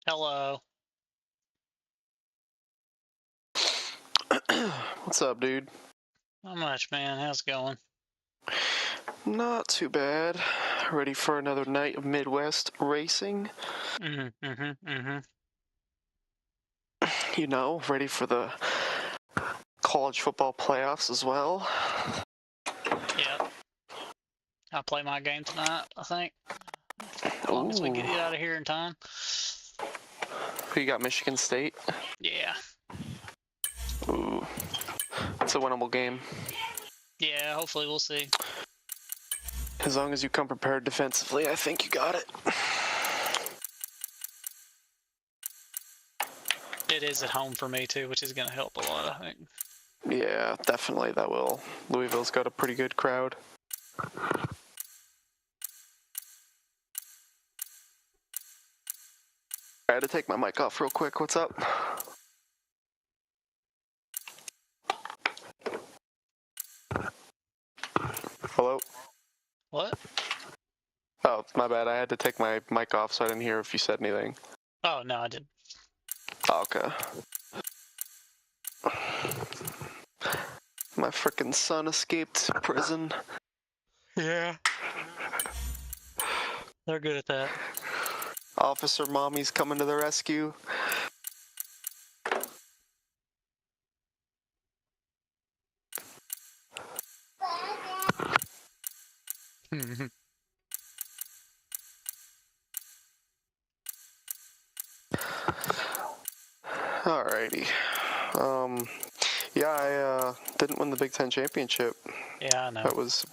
Hello. What's up, dude? Not much, man. How's it going? Not too bad. Ready for another night of Midwest racing. You know, ready for the college football playoffs as well. Yep. I'll play my game tonight, I think. As long as we get it out of here in time. Who you got, Michigan State? Yeah. Ooh. It's a winnable game. Yeah, hopefully we'll see. As long as you come prepared defensively, I think you got it. It is at home for me, too, which is going to help a lot, I think. Yeah, definitely that will. Louisville's got a pretty good crowd. I had to take my mic off real quick. What's up? Hello? What? Oh, my bad. I had to take my mic off, so I didn't hear if you said anything. Oh, no, I didn't. Oh, okay. My frickin' son escaped prison. Yeah. They're good at that. Officer Mommy's coming to the rescue. Alrighty. Yeah, I didn't win the Big Ten championship. Yeah, I know. That was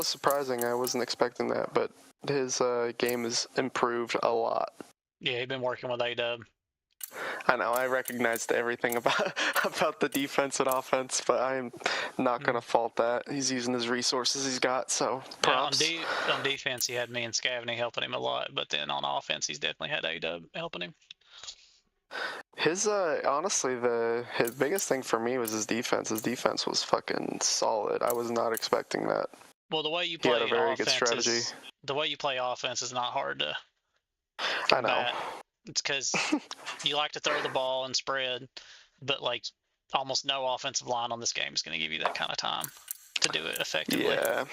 surprising. I wasn't expecting that, but his game has improved a lot. Yeah, he's been working with A-Dub. I know. I recognized everything about the defense and offense, but I'm not gonna fault that. He's using his resources he's got, so props. Yeah, on defense, he had me and Scavney helping him a lot, but then on offense, he's definitely had A-Dub helping him. His honestly, his biggest thing for me was his defense. His defense was fucking solid. I was not expecting that. Well, the way you He play had a very offense good strategy. the way you play offense is not hard to combat. I know. It's because you like to throw the ball and spread, but like almost no offensive line on this game is going to give you that kind of time to do it effectively. Yeah,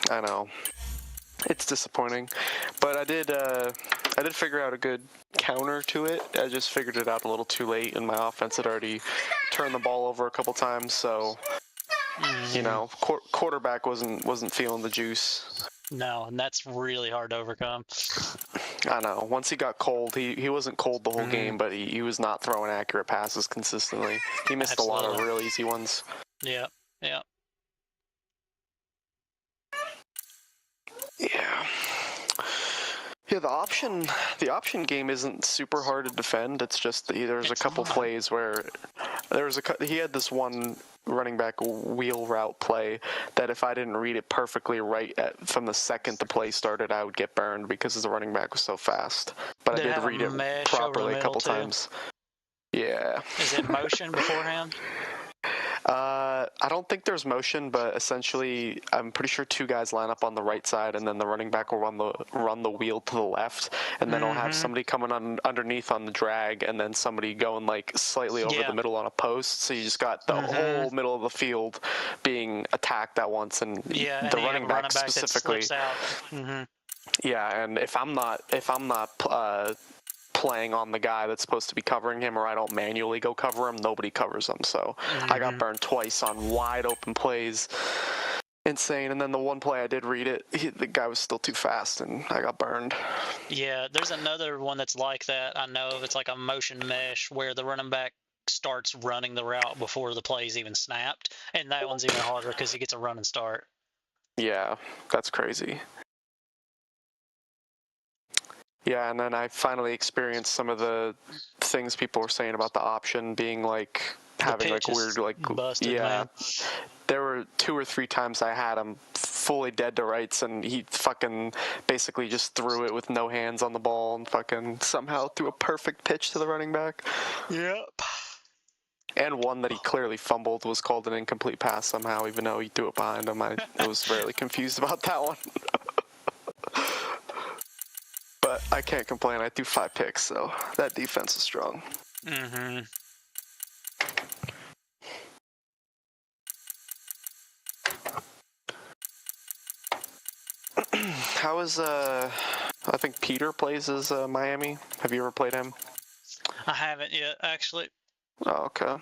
I know. It's disappointing, but I did figure out a good counter to it. I just figured it out a little too late, and my offense had already turned the ball over a couple times. So, you know, quarterback wasn't feeling the juice. No, and that's really hard to overcome. I know. Once he got cold, he wasn't cold the whole game, but he was not throwing accurate passes consistently. He missed a lot of real easy ones. Yeah. Yeah. Yeah, the option game isn't super hard to defend. It's just there's a couple plays where he had this one running back wheel route play that if I didn't read it perfectly right from the second the play started, I would get burned because the running back was so fast. But I did read it properly a couple times. Yeah. Is it motion beforehand? I don't think there's motion, but essentially, I'm pretty sure two guys line up on the right side, and then the running back will run the wheel to the left, and then he'll have somebody coming underneath on the drag, and then somebody going like slightly over the middle on a post. So you just got the whole middle of the field being attacked at once, and the running back specifically. Yeah, and if I'm not playing on the guy that's supposed to be covering him, or I don't manually go cover him, nobody covers him. So I got burned twice on wide open plays. Insane. And then the one play I did read it, the guy was still too fast, and I got burned. Yeah, there's another one that's like that. I know it's like a motion mesh where the running back starts running the route before the play's even snapped, and that one's even harder because he gets a running start. Yeah, that's crazy. Yeah, and then I finally experienced some of the things people were saying about the option being like having like weird like busted, man. There were 2 or 3 times I had him fully dead to rights, and he fucking basically just threw it with no hands on the ball and fucking somehow threw a perfect pitch to the running back. Yep. And one that he clearly fumbled was called an incomplete pass somehow, even though he threw it behind him. I was really confused about that one. But I can't complain. I threw 5 picks, so that defense is strong. Mm-hmm. How is I think Peter plays as Miami. Have you ever played him? I haven't yet, actually. Oh, okay.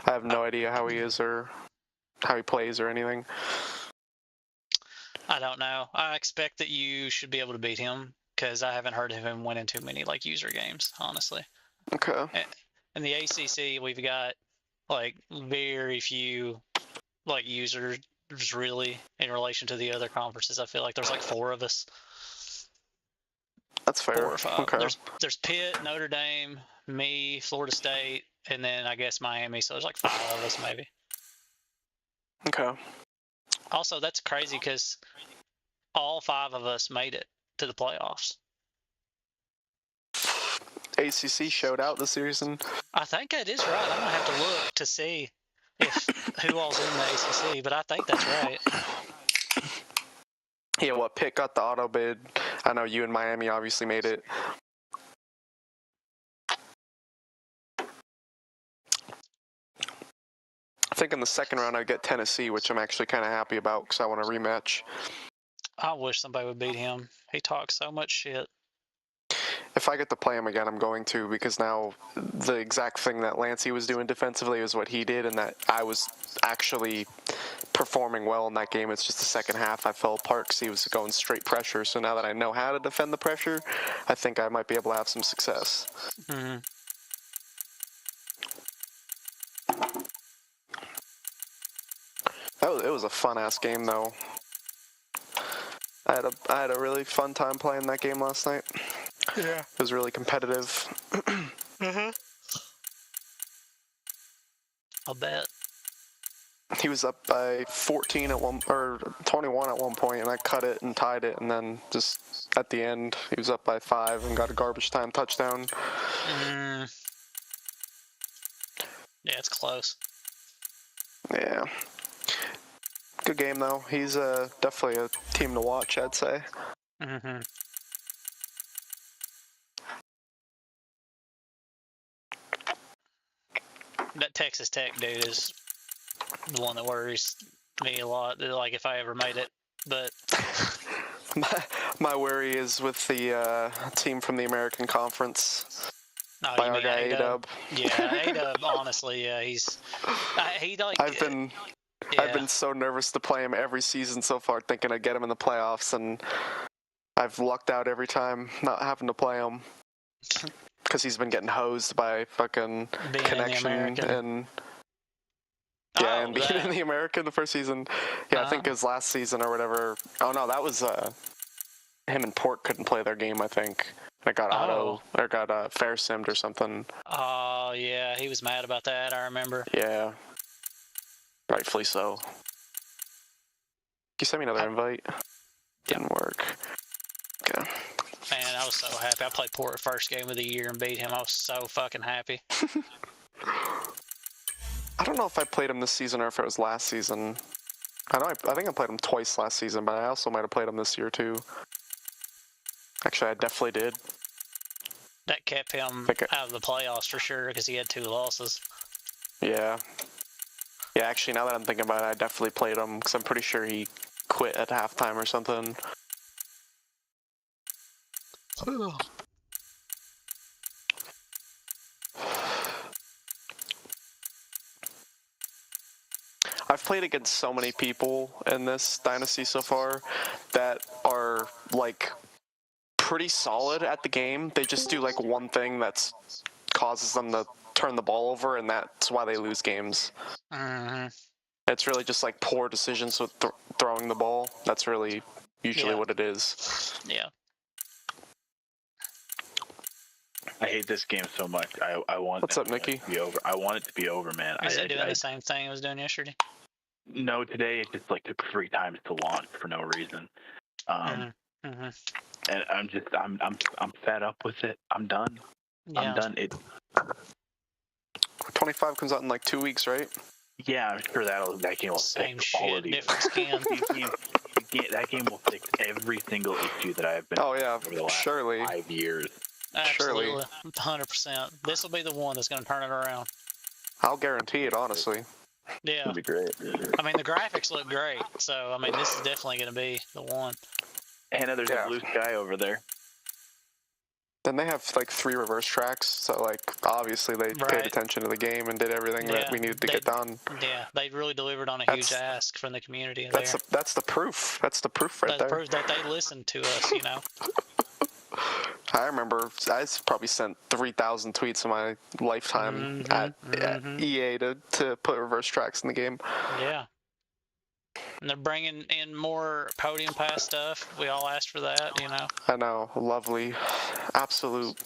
I have no idea how he is or how he plays or anything. I don't know. I expect that you should be able to beat him because I haven't heard of him winning too many like user games, honestly. Okay. In the ACC, we've got like very few like users really in relation to the other conferences. I feel like there's like 4 of us. That's fair. 4 or 5. Okay. There's Pitt, Notre Dame, me, Florida State, and then I guess Miami. So there's like 5 of us maybe. Okay. Also, that's crazy because all 5 of us made it to the playoffs. ACC showed out this season. I think that is right. I'm gonna have to look to see if who all's in the ACC, but I think that's right. Yeah, what Pitt got the auto bid. I know you and Miami obviously made it. I think in the second round I get Tennessee, which I'm actually kind of happy about because I want a rematch. I wish somebody would beat him. He talks so much shit. If I get to play him again, I'm going to, because now the exact thing that Lancey was doing defensively is what he did, and that I was actually performing well in that game. It's just the second half I fell apart because he was going straight pressure. So now that I know how to defend the pressure, I think I might be able to have some success. Mm-hmm. It was a fun-ass game, though. I had a really fun time playing that game last night. Yeah. It was really competitive. Mm-hmm. I'll bet. He was up by 14 at one, or 21 at one point, and I cut it and tied it, and then just at the end, he was up by 5 and got a garbage time touchdown. Yeah, it's close. Yeah. Good game, though. He's definitely a team to watch, I'd say. Mm-hmm. That Texas Tech dude is the one that worries me a lot. Like if I ever made it, but my worry is with the team from the American Conference. no, By you our mean guy A-Dub? A-Dub. Yeah, A-Dub. Honestly, yeah, he like. I've been so nervous to play him every season so far, thinking I'd get him in the playoffs, and I've lucked out every time not having to play him. Because he's been getting hosed by fucking being Connection and and being in the American the first season. Yeah, I think his last season or whatever. Oh no, that was him and Port couldn't play their game. I think it got fair simmed or something. Oh yeah, he was mad about that. I remember. Yeah, rightfully so. You sent me another invite. Didn't work. Okay. Man, I was so happy. I played Port first game of the year and beat him. I was so fucking happy. I don't know if I played him this season or if it was last season. I think I played him twice last season, but I also might have played him this year too. Actually, I definitely did. That kept him out of the playoffs for sure because he had 2 losses. Yeah. Yeah, actually, now that I'm thinking about it, I definitely played him because I'm pretty sure he quit at halftime or something. I've played against so many people in this dynasty so far that are like pretty solid at the game. They just do like one thing that causes them to turn the ball over, and that's why they lose games. Mm-hmm. It's really just like poor decisions with throwing the ball. That's really usually what it is. Yeah. I hate this game so much. I want What's up, Nikki? to be over. I want it to be over, man. Is it doing the same thing it was doing yesterday? No, today it just like took 3 times to launch for no reason. And I'm fed up with it. I'm done. Yeah. I'm done. 25 comes out in like 2 weeks, right? Yeah, I'm sure that game will same fix shit, all of these. different skin. You game will fix every single issue that I have been Oh yeah, over the last surely. 5 years. Absolutely, 100%. This will be the one that's going to turn it around. I'll guarantee it, honestly. Yeah. It'll be great. I mean, the graphics look great, so I mean, this is definitely going to be the one. Hannah, there's a blue sky over there. Then they have like 3 reverse tracks, so like obviously they paid attention to the game and did everything that we needed to get done. Yeah, they really delivered on a huge ask from the community. That's the proof. That's the proof right there. That's proof that they listened to us, you know. I remember I probably sent 3,000 tweets in my lifetime at EA to put reverse tracks in the game. Yeah. And they're bringing in more podium pass stuff. We all asked for that, you know. I know. Lovely. Absolute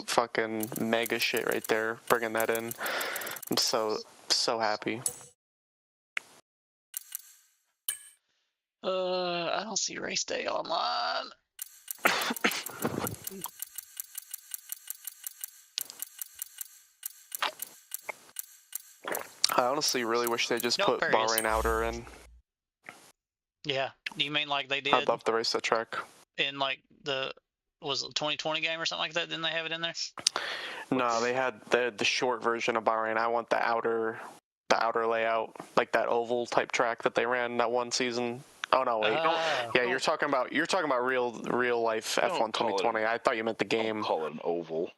fucking mega shit right there, bringing that in. I'm so happy. I don't see race day online. I honestly really wish they just put Bahrain Outer in. Yeah, you mean like they did? I'd love to race that track. In like was it 2020 game or something like that? Didn't they have it in there? No, they had the short version of Bahrain. I want the outer layout, like that oval type track that they ran that one season. Oh no, wait. Yeah, you're talking about real life F1 2020. I thought you meant the game. Don't call it an oval.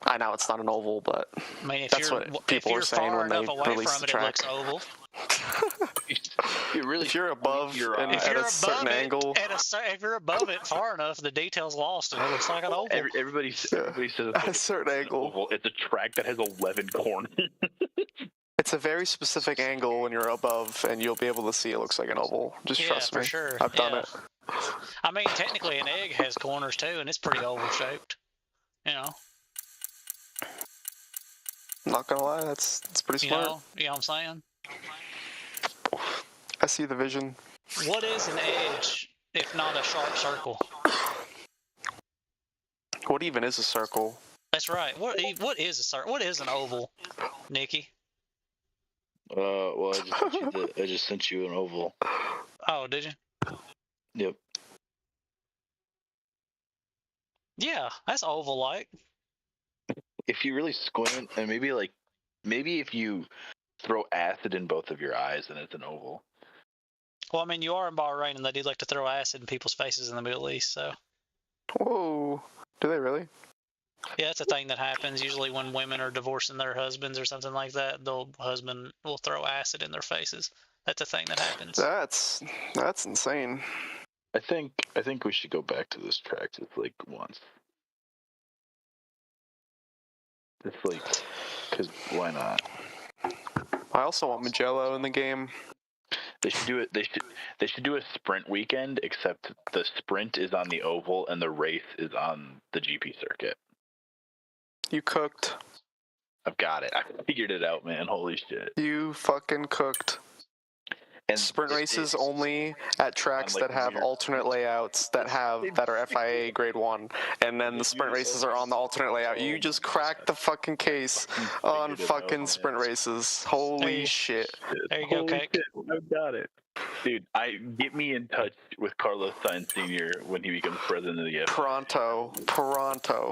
I know it's not an oval, but I mean, that's what people were saying when they released the track. It looks oval. If you're above at a certain angle, if you're above it far enough, the detail's lost and it looks like an oval. Everybody says at a certain angle. It's a track that has 11 corners. It's a very specific angle when you're above, and you'll be able to see it looks like an oval. Just trust me. For sure. I've done it. I mean, technically, an egg has corners too, and it's pretty oval shaped. You know. I'm not gonna lie, that's pretty smart. You know what I'm saying? I see the vision. What is an edge if not a sharp circle? What even is a circle? That's right. What is a circle? What is an oval, Nikki? Well, I just sent you an oval. Oh, did you? Yep. Yeah, that's oval-like. If you really squint, and maybe if you throw acid in both of your eyes, then it's an oval. Well, I mean, you are in Bahrain, and they do like to throw acid in people's faces in the Middle East, so. Whoa. Do they really? Yeah, it's a thing that happens. Usually when women are divorcing their husbands or something like that, the husband will throw acid in their faces. That's a thing that happens. That's insane. I think we should go back to this track just like once. It's like, because why not? I also want Magello in the game. They should do it. They should do a sprint weekend, except the sprint is on the oval and the race is on the GP circuit. You cooked. I've got it. I figured it out, man. Holy shit. You fucking cooked. And sprint races only at tracks that have alternate layouts that are FIA grade 1, and then the sprint races are on the alternate layout. You just cracked the fucking case on fucking sprint races. Holy shit. There you go, Cake. I've got it. Dude, get me in touch with Carlos Sainz Sr. when he becomes president of the FIA. Pronto.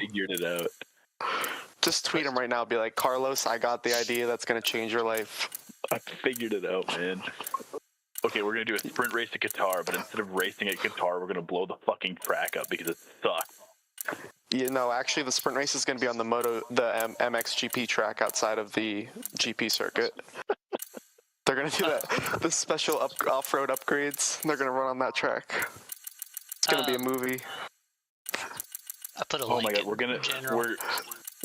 Figured it out. Just tweet him right now. Be like, Carlos, I got the idea that's going to change your life. I figured it out, man. Okay, we're going to do a sprint race at Qatar, but instead of racing at Qatar, we're going to blow the fucking track up because it sucks. You know, actually, the sprint race is going to be on the MXGP track outside of the GP circuit. They're going to do the special off-road upgrades. They're going to run on that track. It's going to be a movie. I put a link. Oh my god, we're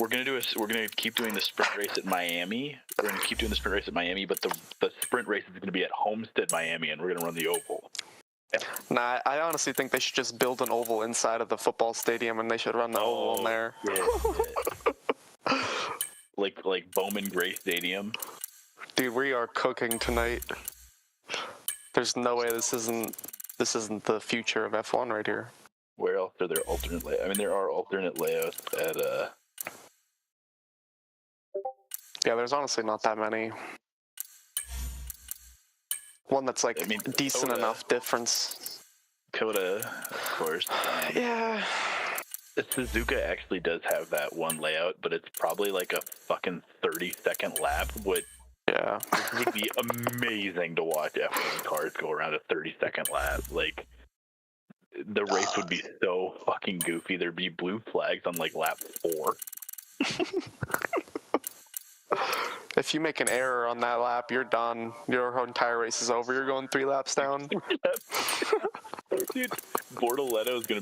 gonna keep doing the sprint race at Miami. We're gonna keep doing the sprint race at Miami, but the sprint race is gonna be at Homestead, Miami, and we're gonna run the oval. Nah, I honestly think they should just build an oval inside of the football stadium, and they should run the oval in there. Yeah. like Bowman Gray Stadium. Dude, we are cooking tonight. There's no way this isn't the future of F1 right here. Where else are there alternate layouts? I mean, there are alternate layouts at Yeah, there's honestly not that many. One that's like I mean, decent Coda- enough difference. Coda, of course. Yeah. Suzuka actually does have that one layout, but it's probably like a fucking 30-second lap, which Yeah. would be amazing to watch F1 cars go around a 30-second lap. Like, the race would be so fucking goofy. There'd be blue flags on like lap 4. If you make an error on that lap, you're done. Your entire race is over. You're going 3 laps down. Dude, Bortoletto's gonna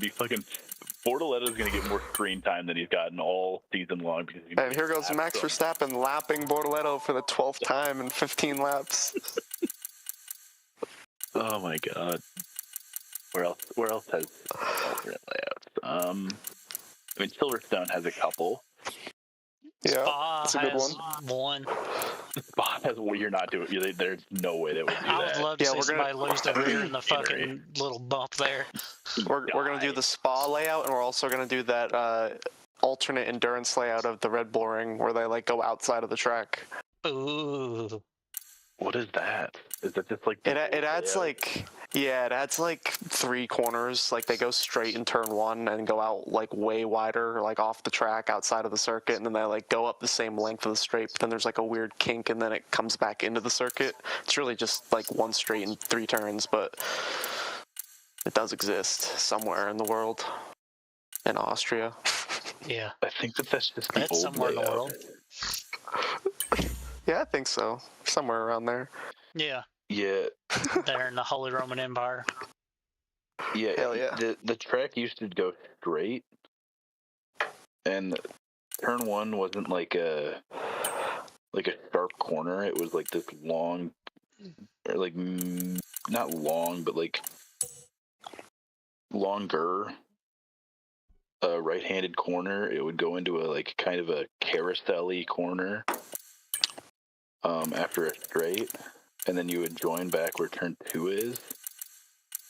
get more screen time than he's gotten all season long. Because And here goes Max Verstappen lapping Bortoletto for the 12th time in 15 laps. Oh my god. Where else has alternate layouts? I mean, Silverstone has a couple. Yeah, Spa it's a good has one. Spa has what you're not doing. There's no way that would do I that. would love to see somebody lose the rear in the Scenery. fucking little bump there. We're gonna do the Spa layout, and we're also gonna do that alternate endurance layout of the Red Bull Ring, where they like go outside of the track. Ooh. What is that? Is that just like It adds layout? it adds like 3 corners. Like they go straight in turn 1 and go out like way wider, like off the track outside of the circuit, and then they like go up the same length of the straight. But then there's like a weird kink, and then it comes back into the circuit. It's really just like 1 straight and 3 turns, but it does exist somewhere in the world, in Austria. Yeah. I think that's just the That's old somewhere in the layout. world. Yeah, I think so. Somewhere around there. Yeah. Yeah, There in the Holy Roman Empire. yeah. Hell yeah. The track used to go straight, and turn 1 wasn't like a sharp corner. It was like this long, or like not long, but like longer right-handed corner. It would go into a like kind of a carousel-y corner after a straight, and then you would join back where turn 2 is,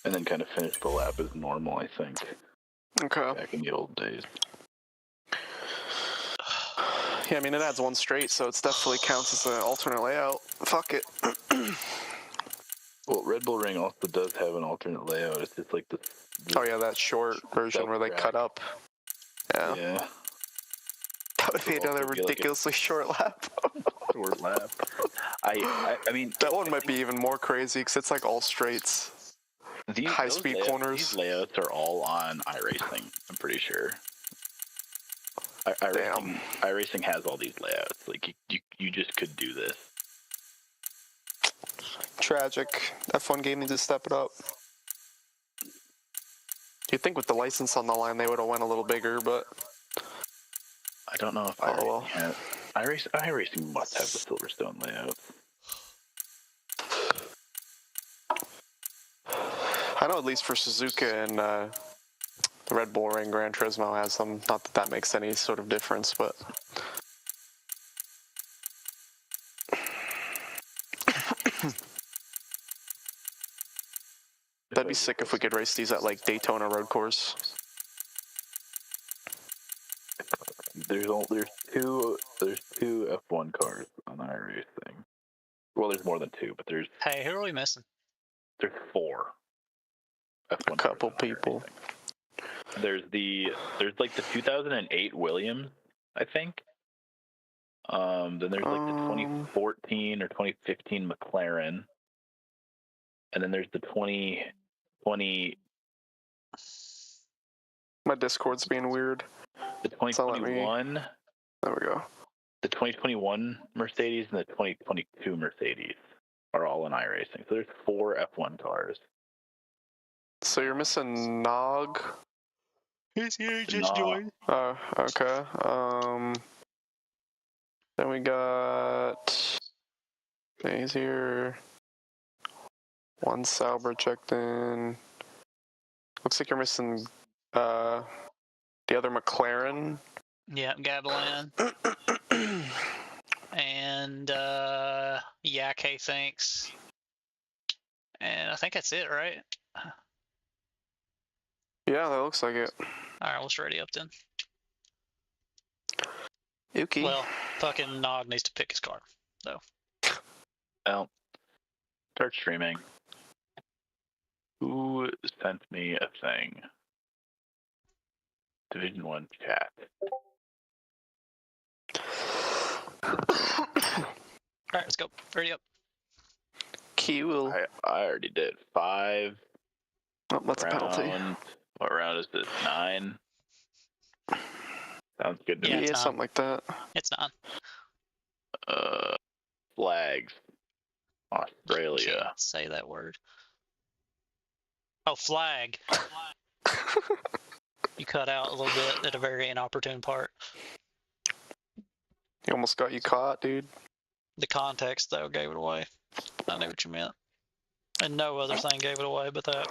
and then kind of finish the lap as normal, I think, Okay. back in the old days. Yeah, I mean, it adds 1 straight, so it definitely counts as an alternate layout. Fuck it. Well, Red Bull Ring also does have an alternate layout. It's just like the Oh yeah, that short version where they cut up. Yeah. Yeah. That would be another It'd be like a ridiculously short lap. short lap. I mean, That one might be even more crazy because it's like all straights. High-speed corners. These layouts are all on iRacing, I'm pretty sure. Damn. iRacing has all these layouts. Like, you just could do this. Tragic. F1 game needs to step it up. You'd think with the license on the line they would have went a little bigger, but I don't know if iRacing must have the Silverstone layout. I know at least for Suzuka and the Red Bull Ring Gran Turismo has them. Not that that makes any sort of difference, but that'd be sick if we could race these at like Daytona road course. There's two F1 cars on iRacing. Well, there's more than 2, but there's Hey, who are we missing? 4 F1 A couple people. There's like the 2008 Williams, I think. Then there's like the 2014 or 2015 McLaren, and then there's the 2020. My Discord's being weird. The 2021. There we go. The 2021 Mercedes and the 2022 Mercedes are all in iRacing. So there's 4 F1 cars. So you're missing Nog. He's here, just joined. Oh, okay. Then we got. He's here. 1 Sauber checked in. Looks like you're missing the other McLaren. Yeah, Gavilan. And Yake thinks. And I think that's it, right? Yeah, that looks like it. Alright, let's ready up then. Yuki. Well, fucking Nog needs to pick his car, though. Well, Start streaming. Who sent me a thing? Division 1 chat. Alright, let's go. Ready up. Cool. I already did 5. Oh, that's a penalty. What round is this? 9? Sounds good to Yeah, me. it's Yeah, not. something like that. It's not. Flags. Australia. Can't say that word. Oh, flag. You cut out a little bit at a very inopportune part. He almost got you caught, dude. The context, though, gave it away. I knew what you meant. And no other thing gave it away but that.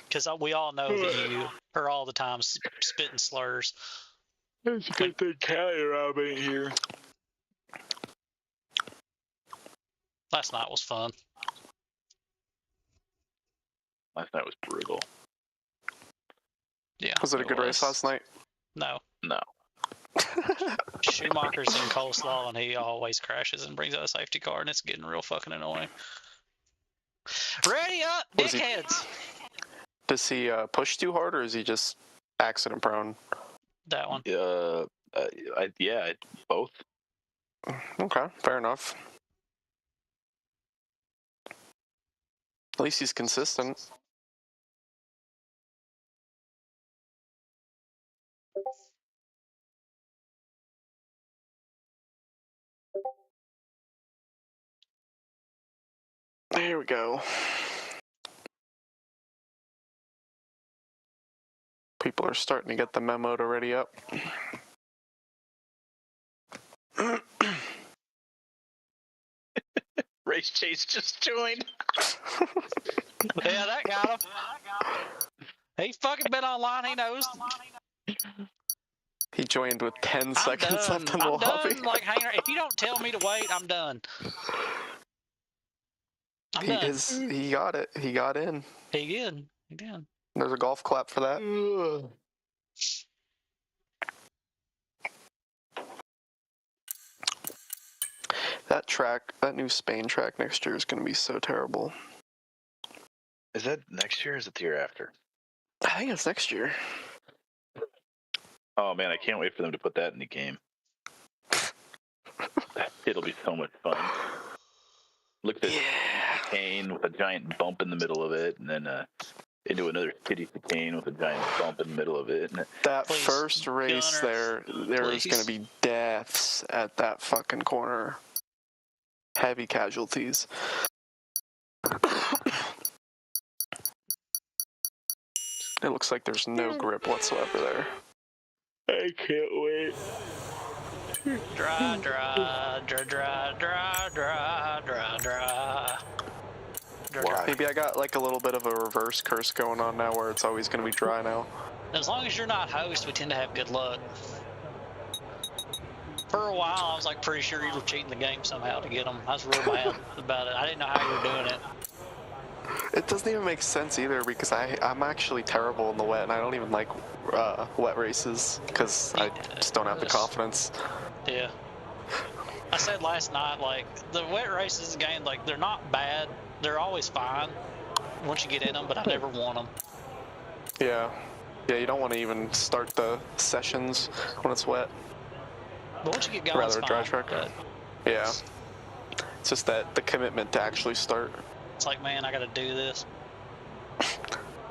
Because we all know that you are all the time spitting slurs. It's a good thing Callie Rob ain't here. Last night was fun. Last night was brutal. Yeah. Was it a good race last night? No. No. Schumacher's in coleslaw and he always crashes and brings out a safety car and it's getting real fucking annoying. Ready up, dickheads! Does he push too hard or is he just accident prone? That one. Yeah, both. Okay, fair enough. At least he's consistent. There we go. People are starting to get the memo to ready up. Race Chase just joined. Yeah, that got him. He's fucking been online, he knows. He joined with 10 I'm seconds done. left in the I'm lobby. done. Like, hang around. If you don't tell me to wait, I'm done. I'm done. He got it. He got in. He did. He did. There's a golf clap for that. That track, that new Spain track next year is going to be so terrible. Is that next year or is it the year after? I think it's next year. Oh man, I can't wait for them to put that in the game. It'll be so much fun. Look at this chicane with a giant bump in the middle of it, and then into another shitty chicane with a giant bump in the middle of it. That Please, first race Gunner, there's going to be deaths at that fucking corner. Heavy casualties. It looks like there's no grip whatsoever there. I can't wait. Dry, dry, dry, dry, dry, dry, dry, dry. Why? Maybe I got like a little bit of a reverse curse going on now where it's always going to be dry now. As long as you're not host, we tend to have good luck. For a while, I was like pretty sure you were cheating the game somehow to get them. I was real mad about it. I didn't know how you were doing it. It doesn't even make sense either because I'm actually terrible in the wet and I don't even like wet races because I just don't have the confidence. Yeah. I said last night, like, the wet races game, like, they're not bad. They're always fine once you get in them, but I never won them. Yeah. Yeah, you don't want to even start the sessions when it's wet. But once you get going, Rather it's a dry fine. track. But Yeah. It's just that the commitment to actually start. it's like, man, I gotta do this.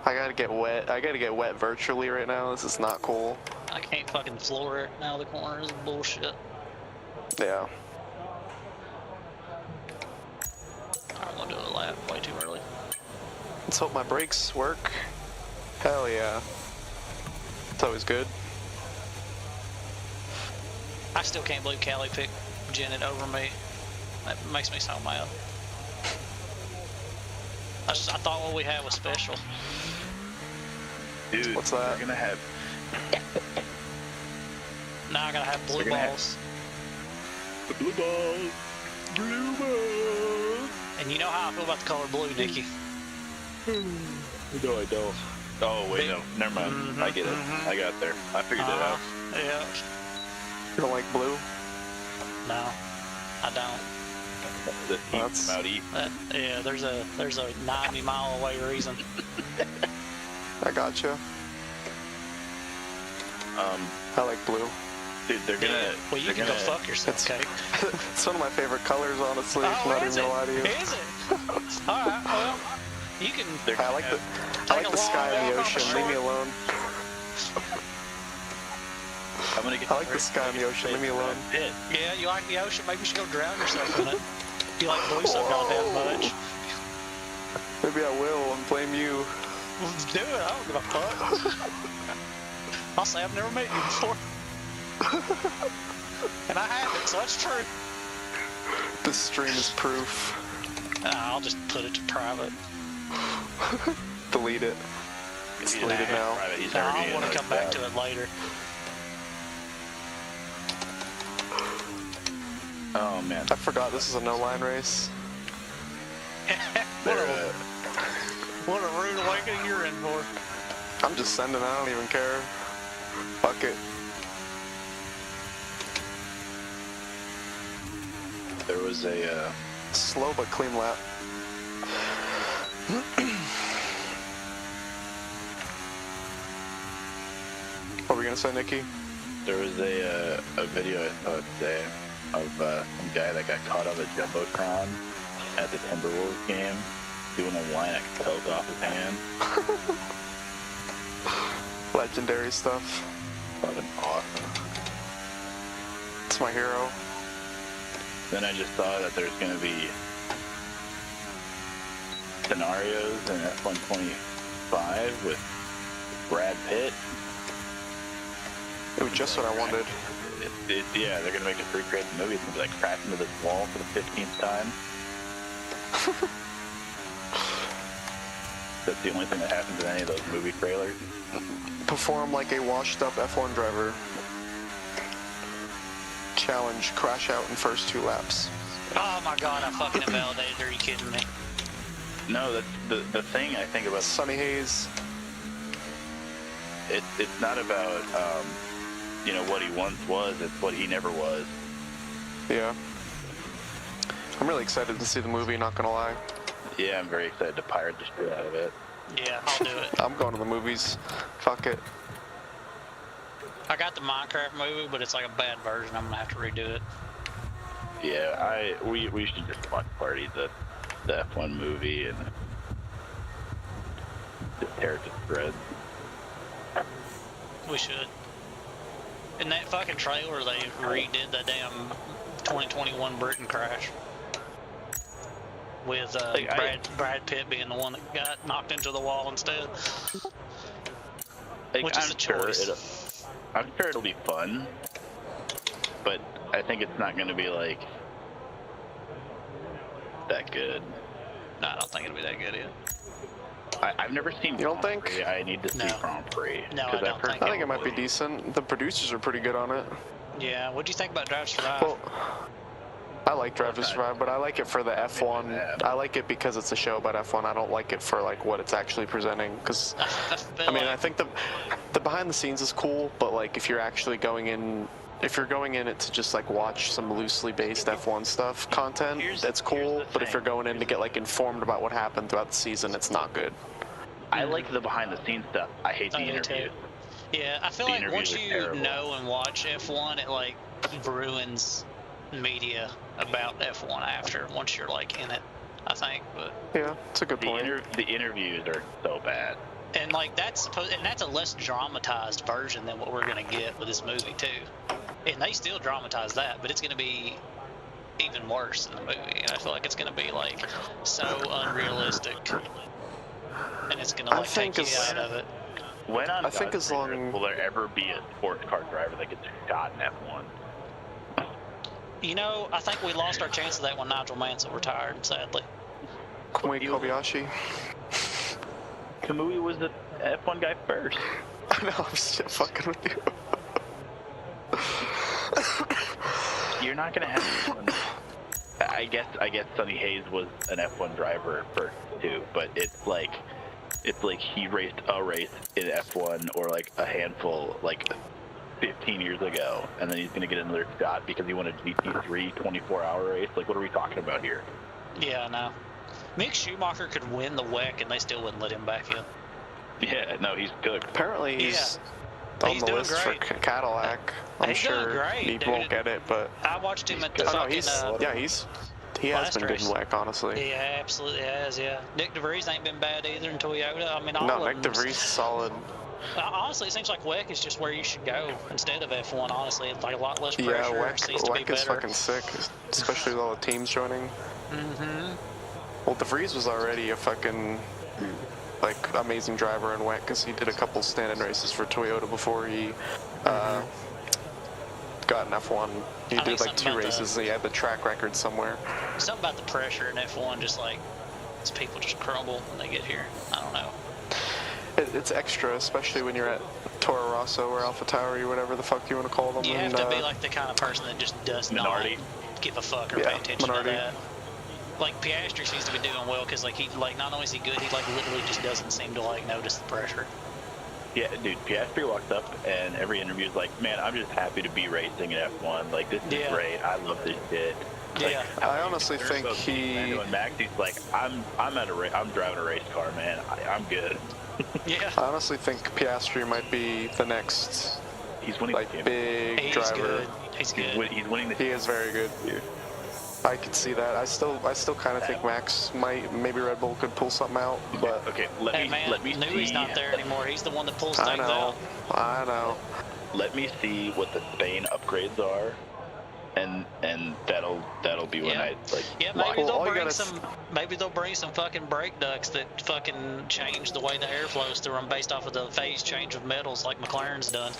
I gotta get wet. I gotta get wet virtually right now. This is not cool. I can't fucking floor it out of the corner. This is bullshit. Yeah. I don't want to do a lap way too early. Let's hope my brakes work. Hell yeah. It's always good. I still can't believe Callie picked Janet over me. That makes me so mad. I thought what we had was special. Dude, What's that? We're gonna have. Now I gotta have blue They're gonna have- balls. The blue balls. Blue balls. And you know how I feel about the color blue, Nikki. No, I don't. Oh, wait, no. Never mind. I get it. I got there. I figured it out. Yeah. You don't like blue? No, I don't. The team That's- from out east. Yeah, there's a 90-mile away reason. I gotcha. I like blue. Dude, they're gonna. Well, you they're can gonna, go fuck yourself, It's- Kate. It's one of my favorite colors, honestly. Oh, Not is even it? gonna lie to you. Is it? All right. Well, you can. I like the Take a long sky and the walk off ocean. the Leave me shore. alone. I'm gonna get. I like the sky and the ocean. Leave me alone. Pit. Yeah, you like the ocean? Maybe you should go drown yourself in it. You like blue so goddamn much. Maybe I will and blame you. Let's do it. I don't give a fuck. I'll say I've never met you before. And I haven't, so that's true. This stream is proof. I'll just put it to private. Delete it. It's deleted now. Private, he's No, never I gonna want to know come back that. to it later. Oh man. I forgot this is a no-line race. What a rude awakening you're in for. I'm just sending. I don't even care. Fuck it. There was a. Slow but clean lap. What were we gonna say, Nikki? There was a video I saw today of some guy that got caught on the jumbotron at the Timberwolves game doing a line that fell off his hand. Legendary stuff. Fucking awesome. It's my hero. Then I just saw that there's gonna be scenarios in F-125 with Brad Pitt. It was just what I wanted. Yeah, they're gonna make a recreate the movie. It's gonna be like crash into this wall for the 15th time. That's the only thing that happens in any of those movie trailers. Perform like a washed-up F1 driver. Challenge, crash out in first 2 laps. Oh my god, I fucking invalidated. Are you kidding me? No, that's the thing I think about. Sunny Haze. It's not about what he once was. It's what he never was. Yeah. I'm really excited to see the movie, not gonna lie. Yeah, I'm very excited to pirate the shit out of it. Yeah, I'll do it. I'm going to the movies. Fuck it. I got the Minecraft movie, but it's like a bad version. I'm gonna have to redo it. Yeah, we should just watch party the F1 movie and just tear it to shreds. We should. In that fucking trailer, they redid the damn 2021 Britain crash. With Brad Pitt being the one that got knocked into the wall instead. Which is a choice. I'm sure it'll be fun, but I think it's not going to be like that good. No, I don't think it'll be that good either. I've never seen. You don't Grand think? Prix. I need to see No. Grand Prix. No, I 'cause don't I've heard think I think it might be probably- decent. The producers are pretty good on it. Yeah, what'd you think about Drive to Survive? Well, I like Drive to Survive, but I like it for the F1. Yeah. I like it because it's a show about F1. I don't like it for like what it's actually presenting. Because I feel I mean, like, I think the behind the scenes is cool, but like if you're actually going in, if you're going in it to just like watch some loosely based F1 stuff content, that's cool. the But if thing. you're going in to get like informed about what happened throughout the season, it's not good. I like the behind the scenes stuff. I hate the I do interviews. too. Yeah, I feel The like interviews once are you terrible. know and watch F1, it like ruins media about F1 after, once you're like in it, I think. But Yeah, it's a good point. The interviews are so bad. and like that's a less dramatized version than what we're gonna get with this movie too. And they still dramatize that, but it's gonna be even worse in the movie. And I feel like it's gonna be like so unrealistic, and it's gonna I like take think you as- out of it. When on I think God's as green long- earth will there ever be a sports car driver that gets shot in F1? You know, I think we lost our chance of that when Nigel Mansell retired, sadly. Kamui Kobayashi. Kamui was the F1 guy first. I know, I'm just fucking with you. You're not gonna have one. I guess Sonny Hayes was an F1 driver first too, but it's like he raced a race in F1 or like a handful, like 15 years ago, and then he's going to get another shot because he won a GT3 24-hour race. Like, what are we talking about here? Yeah, I know. Mick Schumacher could win the WEC and they still wouldn't let him back in. Yeah, no, he's good. Apparently he's on He's the doing list great. for Cadillac. I'm He's doing sure great, he dude. won't get it, but I watched him at the oh, no, fucking he has last been good in race. WEC, honestly. He absolutely has, yeah. Nick DeVries ain't been bad either in Toyota. I mean, No, all Nick of them. DeVries solid. Honestly, it seems like WEC is just where you should go instead of F1. Honestly, it's like a lot less pressure. Yeah, WEC, seems to be WEC is better. fucking sick, especially with all the teams joining. Well, DeVries was already a fucking like amazing driver in WEC because he did a couple stand-in races for Toyota before he got an F1. He did like 2 races. He had the track record somewhere. Something about the pressure in F1, just like people just crumble when they get here. I don't know. It's extra, especially when you're at Toro Rosso or Alpha Tauri or whatever the fuck you want to call them. You have to be like the kind of person that just does not give a fuck or pay attention to that. Like Piastri seems to be doing well because like he not only is he good, he like literally just doesn't seem to like notice the pressure. Yeah, dude, Piastri walks up and every interview is like, man, I'm just happy to be racing in F1. Like, this is great. I love this shit. Like, I honestly think Lando and Max, he's like, I'm driving a race car, man. I'm good. Yeah. I honestly think Piastri might be the next. He's winning like big driver. Good. He's good. He's winning the. He is very good. Yeah. I could see that. I still kind of think Max maybe Red Bull could pull something out, but okay, let me see. He's not there anymore. He's the one that pulls things out. I know. Let me see what the Spain upgrades are, and that'll be when I like. Yeah, maybe they'll bring some fucking brake ducts that fucking change the way the air flows through them based off of the phase change of metals, like McLaren's done.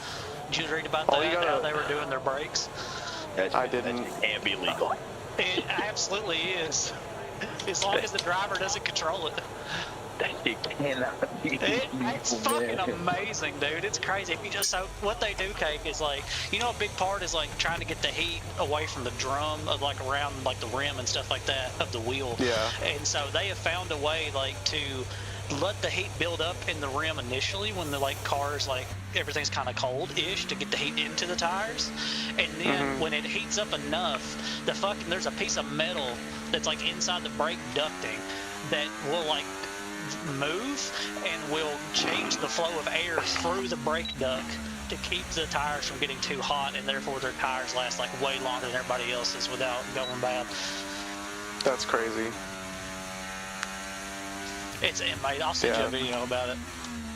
Did you read about that? How they were doing their brakes? I didn't. That can't be legal. It absolutely is. As long as the driver doesn't control it. It's fucking amazing, dude. It's crazy. So what they do, Cake, is like, a big part is like trying to get the heat away from the drum, of like around like the rim and stuff like that of the wheel. Yeah. And so they have found a way like to let the heat build up in the rim initially when the like cars like everything's kind of cold-ish to get the heat into the tires, and then when it heats up enough, there's a piece of metal that's like inside the brake ducting that will like move and will change the flow of air through the brake duct to keep the tires from getting too hot, and therefore their tires last like way longer than everybody else's without going bad. That's crazy. Mate, I'll send you a video about it.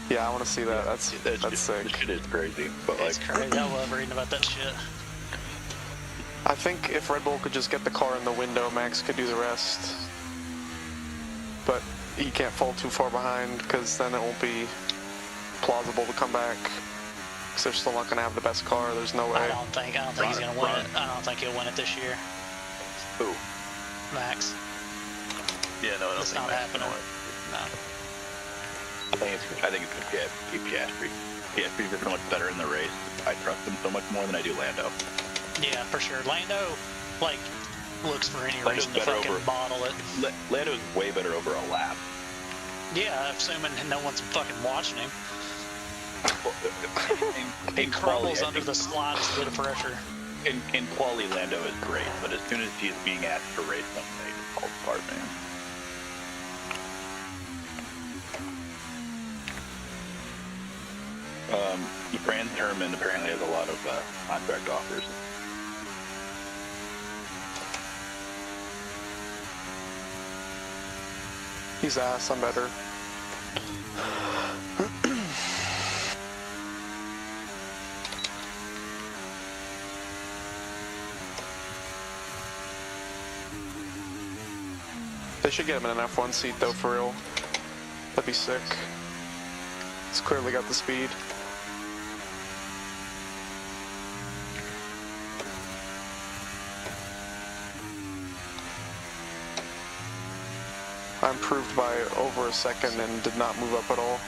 Yeah, I want to see that. That's sick. This shit is crazy. But it's crazy. I love reading about that shit. I think if Red Bull could just get the car in the window, Max could do the rest. But he can't fall too far behind because then it won't be plausible to come back. Because they're still not going to have the best car. There's no way. I don't think he's going to win it. I don't think he'll win it this year. Who? Max. Yeah, no, it's not happening. No. I think it's going to be Piastri. Piastri's just so much better in the race. I trust him so much more than I do Lando. Yeah, for sure. Lando, like, looks for any reason to fucking bottle it. Lando's way better over a lap. Yeah, assuming no one's fucking watching him. He crumbles under the slightest bit of pressure. In quality, Lando is great, but as soon as he's being asked to race something, it falls apart, man. Franz Herman apparently has a lot of contract offers. He's ass, I'm better. They should get him in an F1 seat though, for real. That'd be sick. He's clearly got the speed. I improved by over a second and did not move up at all.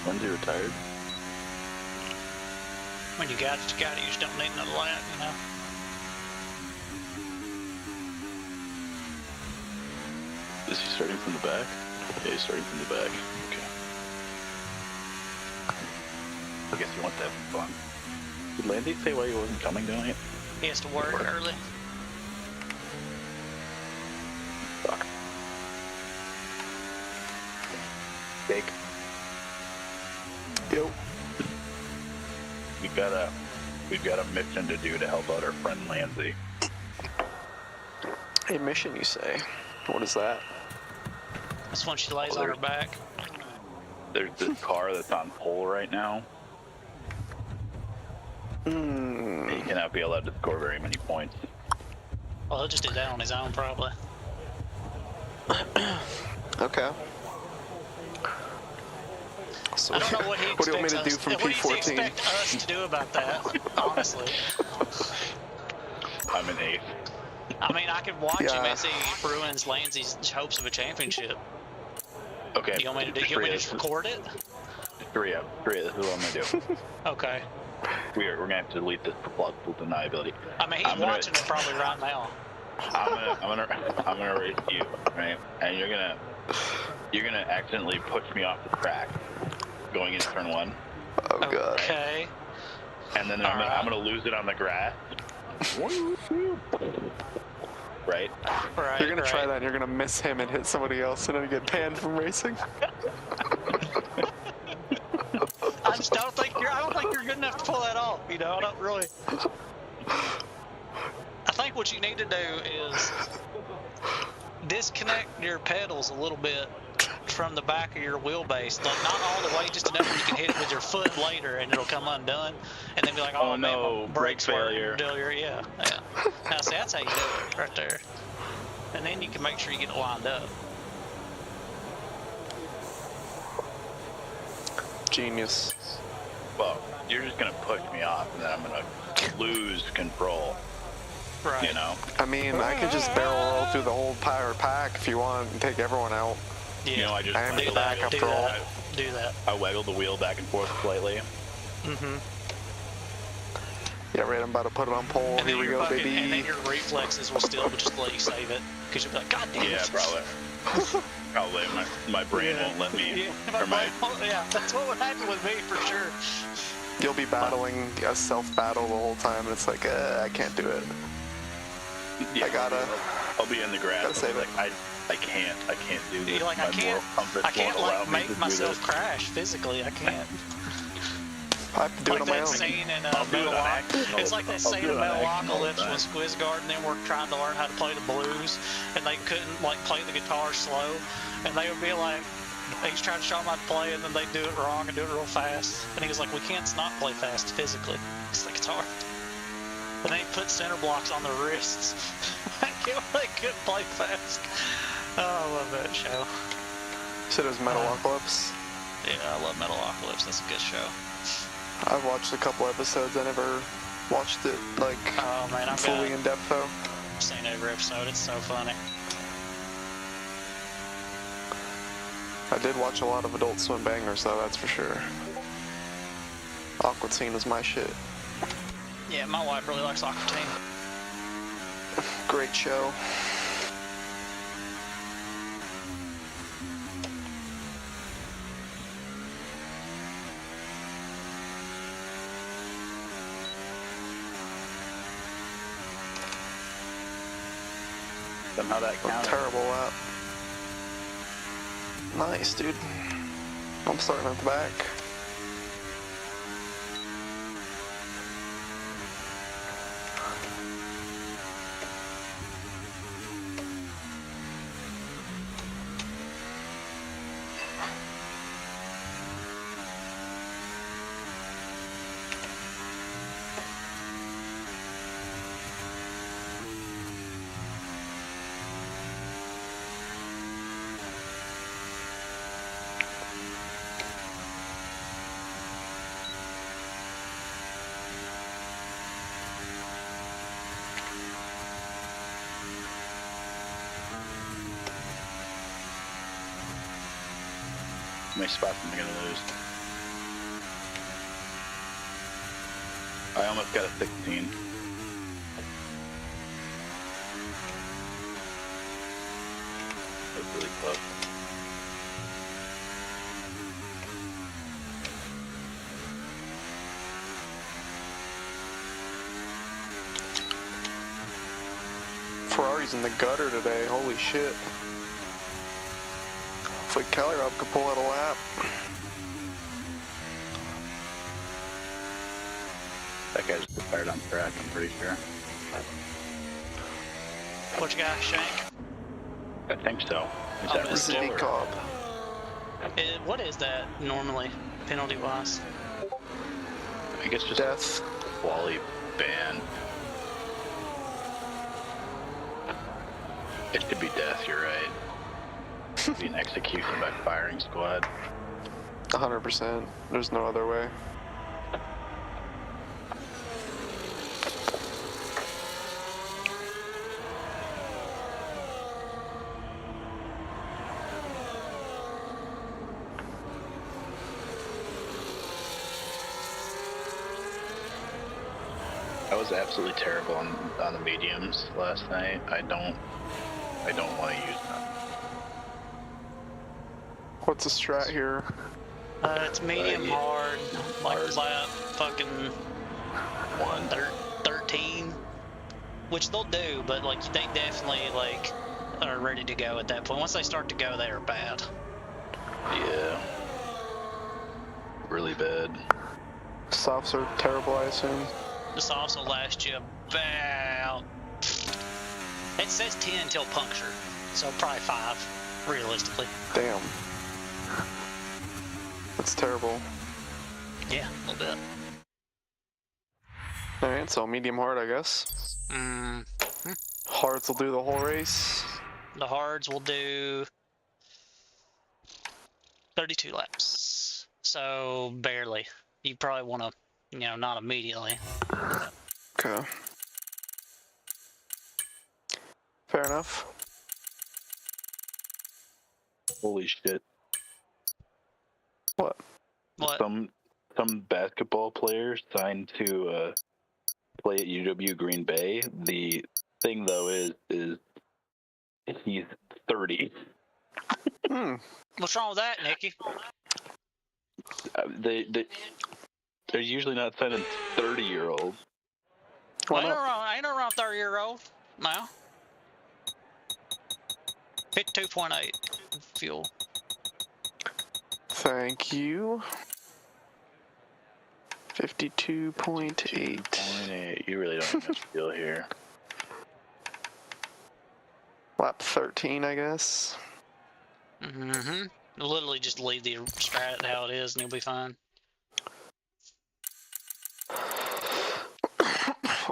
Lindsay retired? When you got it, you got it. You just don't need another lap, you know? Is he starting from the back? Yeah, he's starting from the back. Okay. I guess you want that fun. Did Landy say why he wasn't coming tonight? He has to work early. Fuck. Jake, Yo. we've got a mission to do to help out our friend Landsey. A mission, you say? What is that? That's when she lays on her back. There's this car that's on pole right now. He cannot be allowed to score very many points. Well, he'll just do that on his own, probably. Okay. So I don't know what he what do you want expects me to do us. from What does he P14? expect us to do about that? Honestly, I'm an 8th. I mean, I could watch him Yeah. as he ruins Lansey's hopes of a championship. Okay. You want me to do? You want me to just record it? Three up. This is what I'm gonna do. Okay. We're gonna have to delete this for plausible deniability. I mean, he's I'm gonna- watching it probably right now. I'm gonna race you, right? And you're gonna accidentally push me off the track going into turn 1, Oh god. Okay. and then I'm gonna lose it on the grass. Right? Right. You're gonna try right. that and you're gonna miss him and hit somebody else and then get banned from racing. I just don't think you're. I don't think you're good enough to pull that off. You know, I don't really. I think what you need to do is disconnect your pedals a little bit from the back of your wheelbase, like not all the way, just enough where you can hit it with your foot later, and it'll come undone, and then be like, "Oh, Oh, man, no, my brake brakes failure." failure." Yeah. Now, see, that's how you do it, right there, and then you can make sure you get it lined up. Genius. Well, you're just gonna push me off, and then I'm gonna lose control. Right. You know? I mean, I could just barrel roll through the whole power pack if you want and take everyone out. Yeah. You know, I just I am do the that. back Do after all. that. Do that. I waggled the wheel back and forth slightly. Mm-hmm. Yeah, right, I'm about to put it on pole. And Here then we your go, fucking- baby. And then your reflexes will still just let you save it, because you'll be like, "God damn it!" Yeah, probably. Probably. My brain won't let me. Yeah, Or my, yeah, that's what would happen with me for sure. You'll be battling a self-battle the whole time, and it's like, I can't do it. yeah, I gotta. I'll be in the grass. Gotta save like I can't do this. You're like, I My can't, moral compass I can't won't allow like me to make do myself this. crash physically. I can't. I have to do Like it on my that own. scene in I'll do it on accident all It's the- like that I'll scene do in it on accident all the Metalocalypse when time. Squizguard and them were trying to learn how to play the blues, and they couldn't like play the guitar slow, and they would be like, he's trying to show them how to play, and then they do it wrong and do it real fast, and he was like, we can't not play fast physically. It's like it's hard. And then he put center blocks on their wrists. I can't they couldn't play fast. Oh, I love that show. You said it was Metalocalypse. Yeah, I love Metalocalypse. That's a good show. I've watched a couple episodes. I never watched it like Oh man, I've fully in depth though. seen every episode. It's so funny. I did watch a lot of Adult Swim bangers though, that's for sure. Aqua Teen is my shit. Yeah, my wife really likes Aqua Teen. Great show. Somehow that A counted. terrible lap. Nice, dude. I'm starting at the back. How many spots am I gonna lose? I almost got a 16. That's really close. Ferrari's in the gutter today. Holy shit. Hopefully Kelly Rob could pull out a lap. That guy just fired on track, I'm pretty sure. What you got, Shank? I think so. Is that City Rizzo or- Cobb. What is that normally, penalty-wise? I guess just Death. Wally ban. It should be death, you're right. Be an execution by firing squad. 100%. There's no other way. I was absolutely terrible on the mediums last night. I don't want to use them. What's the strat here? It's medium Yeah. hard, like Hard. lap fucking 13, which they'll do, but like they definitely like are ready to go at that point. Once they start to go, they are bad. Yeah. Really bad. Softs are terrible, I assume. This also lasts you about, it says 10 until puncture, so probably 5, realistically. Damn. That's terrible. Yeah, a little bit. Alright, so medium hard, I guess. Hards will do the whole race. The hards will do 32 laps, so barely. You probably want to, not immediately. Okay. Fair enough. Holy shit. What? What? Some basketball players signed to play at UW Green Bay. The thing though is he's 30. What's wrong with that, Nikki? They're usually not signing 30-year-olds. Why Ain't no not? wrong, ain't no wrong 30-year-old. No. 52.8 fuel. Thank you. 52.8. 2.8. You really don't have much feel here. Lap 13, I guess. Literally just leave the strat how it is and you'll be fine.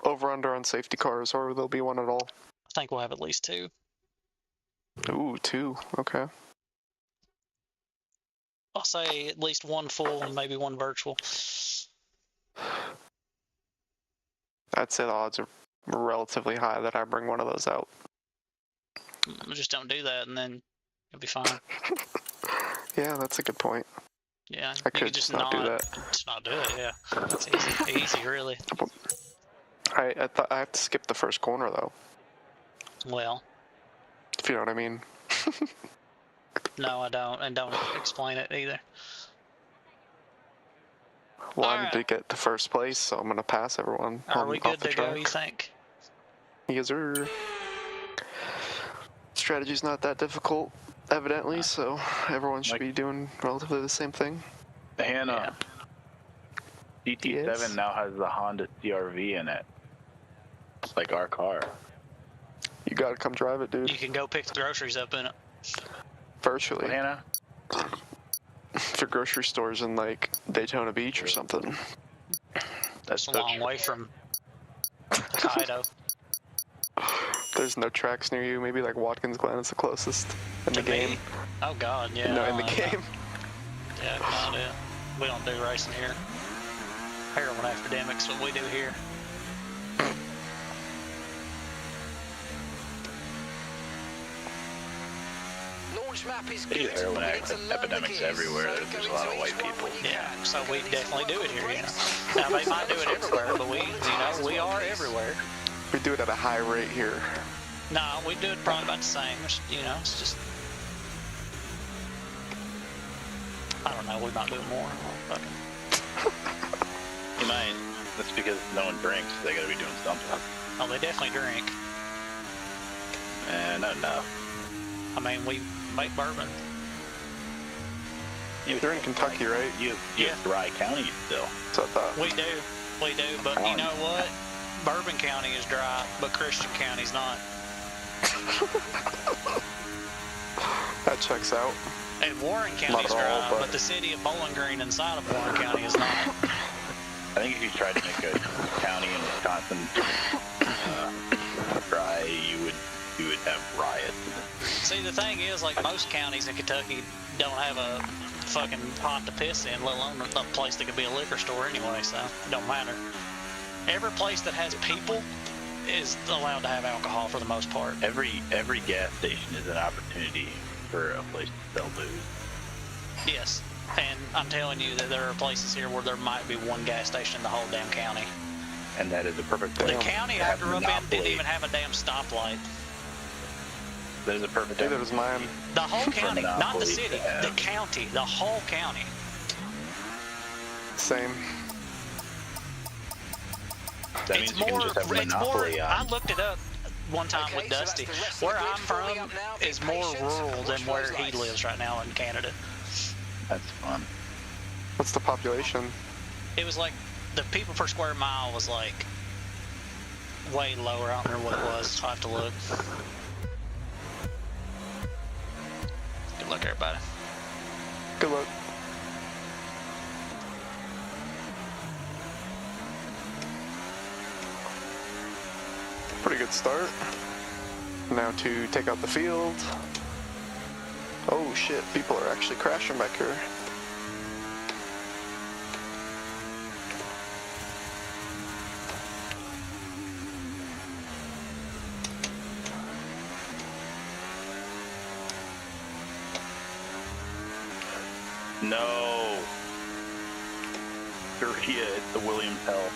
Over under on safety cars, or there'll be one at all. I think we'll have at least 2. Ooh, 2. Okay. I'll say at least 1 full and maybe 1 virtual. I'd say the odds are relatively high that I bring one of those out. Just don't do that and then you'll be fine. Yeah, that's a good point. Yeah, I you could just not do that. Just not do it, yeah. It's easy, really. I thought I have to skip the first corner though, Well, if you know what I mean. no, I don't, and don't explain it either. Well, I need Alright. to get to first place, so I'm gonna pass everyone. Are we good off the to go, track. you think? Yes, sir. Strategy's not that difficult, evidently, so everyone should be doing relatively the same thing. Hannah, GT7 Yes. now has the Honda CRV in it. Like our car. You gotta come drive it, dude. You can go pick the groceries up in it. Virtually. Hannah? If your grocery store's in, like, Daytona Beach or something. That's a long way from Hokkaido. There's no tracks near you. Maybe, like, Watkins Glen is the closest in the To me? game. Oh God, yeah. No, in the I don't know. game. Yeah, no idea. We don't do racing here. Heroin epidemic's what we do here. launch map is There's good, heroin but we need to learn the epidemics gears, everywhere. so There's a go lot into of white each one people. when you Yeah, can. so we Keep definitely do it on here, you brakes. know. Now, they might do it everywhere, but we, you know, we are everywhere. We do it at a high rate here. No, we do it probably about the same. You know, it's just, I don't know, we might do it more. Fucking. You might. That's because no one drinks. They gotta be doing something. Oh, they definitely drink. Not enough. I mean, we make bourbon. You're in Kentucky, right? You have dry counties still. So I thought. We do, but you know what? Bourbon County is dry, but Christian County's not. That checks out. And Warren Not County's at all, dry, but the city of Bowling Green inside of Warren County is not. I think if you tried to make a county in Wisconsin dry, you would have riots. See, the thing is, like, most counties in Kentucky don't have a fucking pot to piss in, let alone a place that could be a liquor store anyway, so it don't matter. Every place that has people is allowed to have alcohol for the most part. Every gas station is an opportunity for a place to sell booze. Yes, and I'm telling you that there are places here where there might be one gas station in the whole damn county. And that is a perfect The time county to I have grew up in didn't monopoly. even have a damn stoplight. That is a perfect time. Neither was mine. The whole county, not the monopoly city, to have. the county, the whole county. Same. That means you can just have a monopoly I on. looked it up one time Okay, with so that's Dusty. the rest of Where the grid I'm forming from up now. Be is more patient rural and than watch where those he lights. lives right now in Canada. That's fun. What's the population? It was like, the people per square mile was like way lower. I don't remember what it was. I'll have to look. Good luck, everybody. Good luck. Pretty good start. Now to take out the field. Oh shit, people are actually crashing back here. No. Korea, it's the Williams Hell.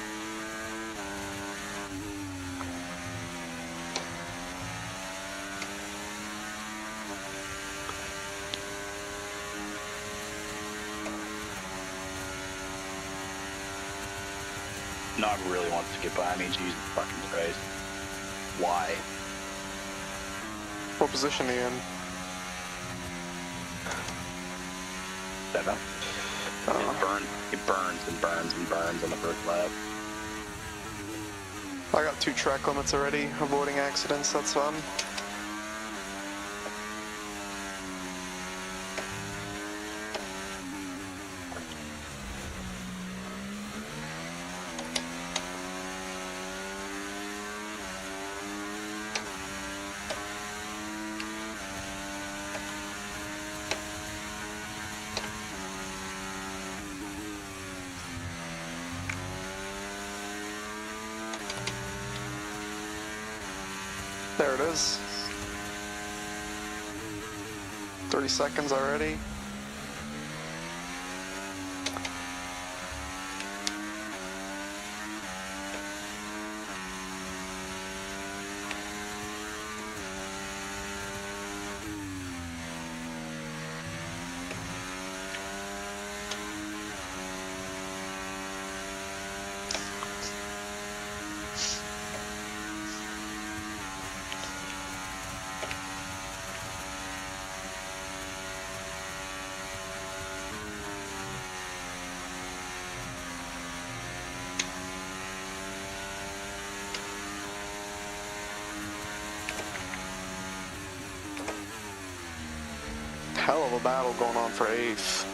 Nog really wants to get by me, Jesus fucking Christ. Why? What position are you in? 7. It burns and burns and burns on the first lap. I got 2 track limits already, avoiding accidents, that's fun. There it is. 30 seconds already. Hell of a battle going on for 8th.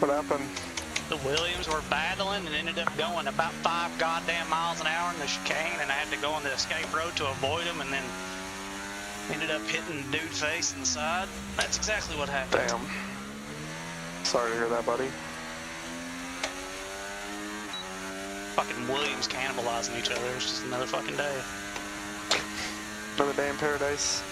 What happened? The Williams were battling and ended up going about 5 goddamn miles an hour in the chicane, and I had to go on the escape road to avoid them, and then ended up hitting the dude face in the side. That's exactly what happened. Damn. Sorry to hear that, buddy. Fucking Williams cannibalizing each other. It's just another fucking day. Another day in paradise.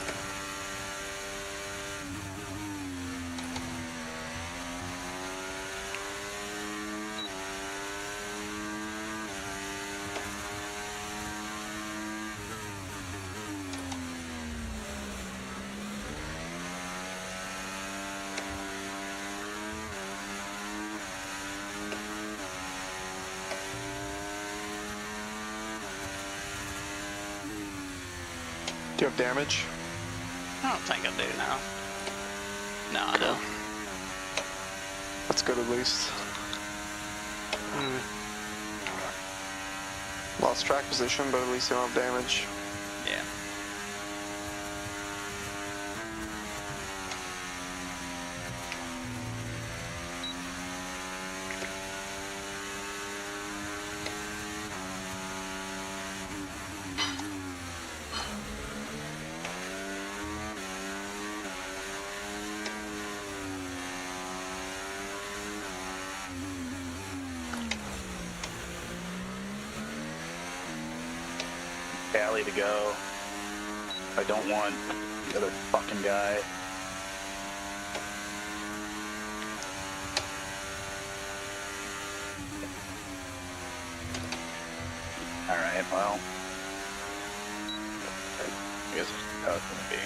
Do you have damage? I don't think I do now. No, I don't. That's good at least. Mm. Lost track position, but at least you don't have damage. Yeah. Alley to go. I don't want the other fucking guy. Alright, well. I guess that's how it's gonna be.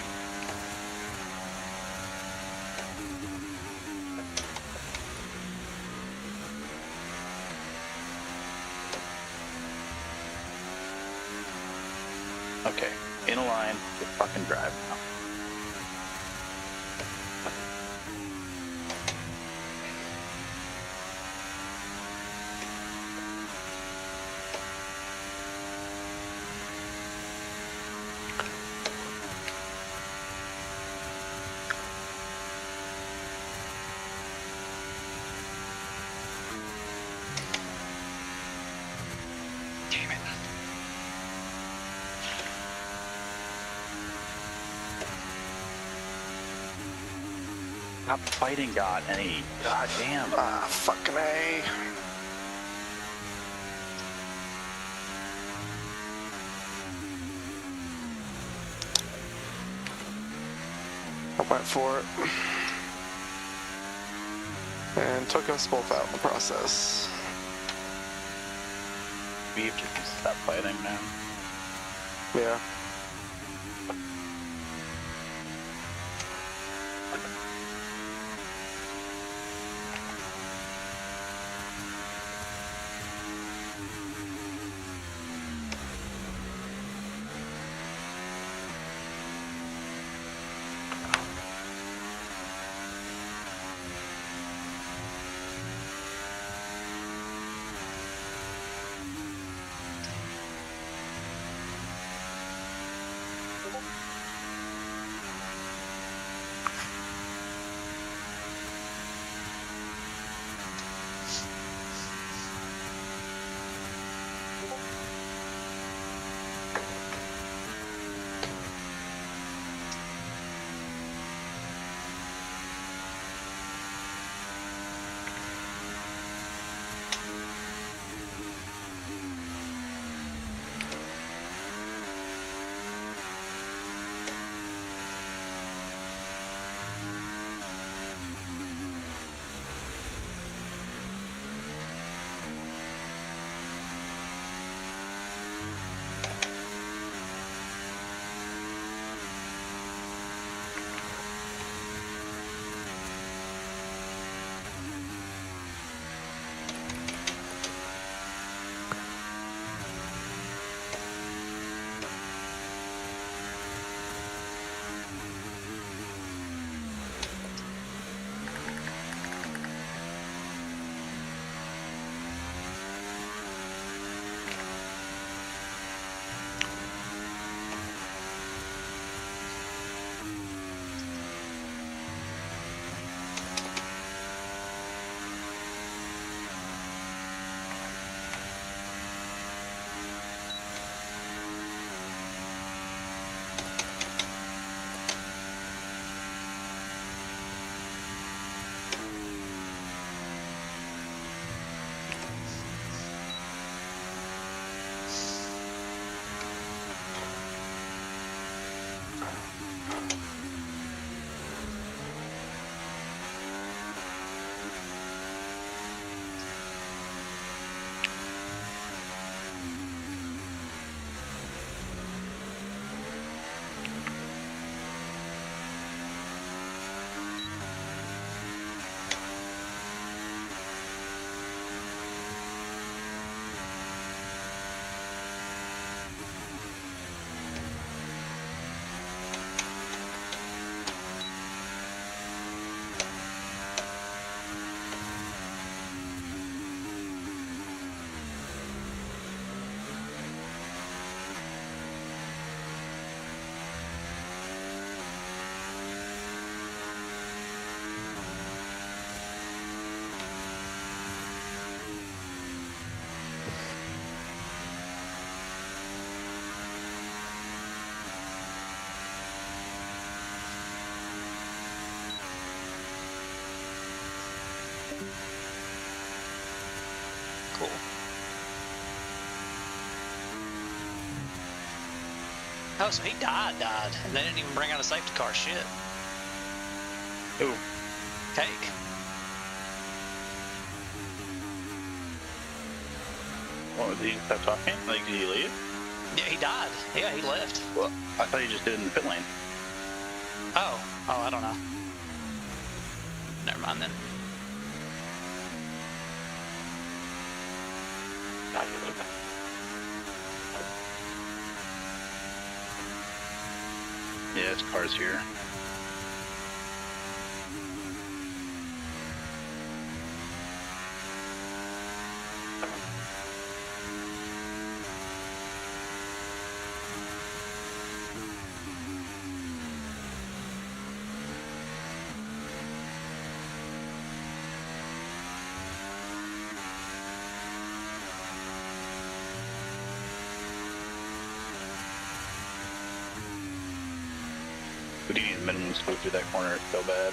Okay, in a line, just fucking drive now. Damn it. Not fighting got any. God damn. Ah, fucking A. I went for it. And took us both out in the process. We have to stop fighting now. Yeah. Cool. Oh, so he died, and they didn't even bring out a safety car. Shit. Ooh. Cake. What, did he stop talking? Like, did he leave? Yeah, he died. Yeah, he left. Well, I thought he just did it in the pit lane. Oh, I don't know. Never mind then. Yeah, his car's here. But he needs minimum to go through that corner so bad.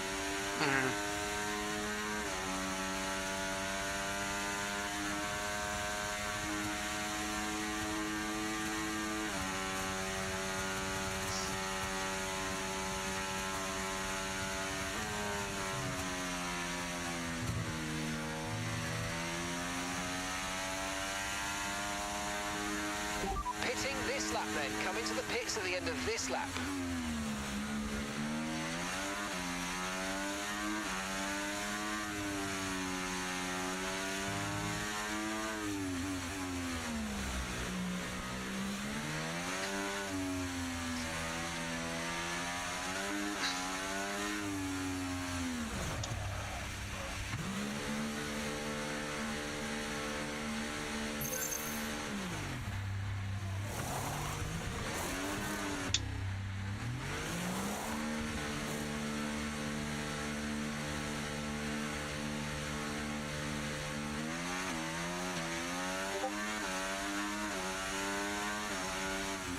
Pitting this lap then. Coming to the pits at the end of this lap.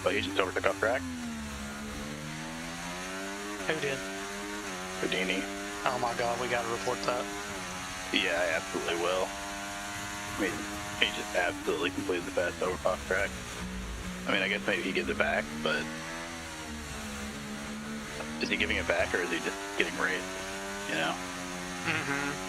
But he just overtook off track. Who did? Houdini. Oh my god, we gotta report that. Yeah, I absolutely will. I mean, he just absolutely completed the fast over off track. I mean, I guess maybe he gives it back, but is he giving it back or is he just getting raised? You know? Mm-hmm.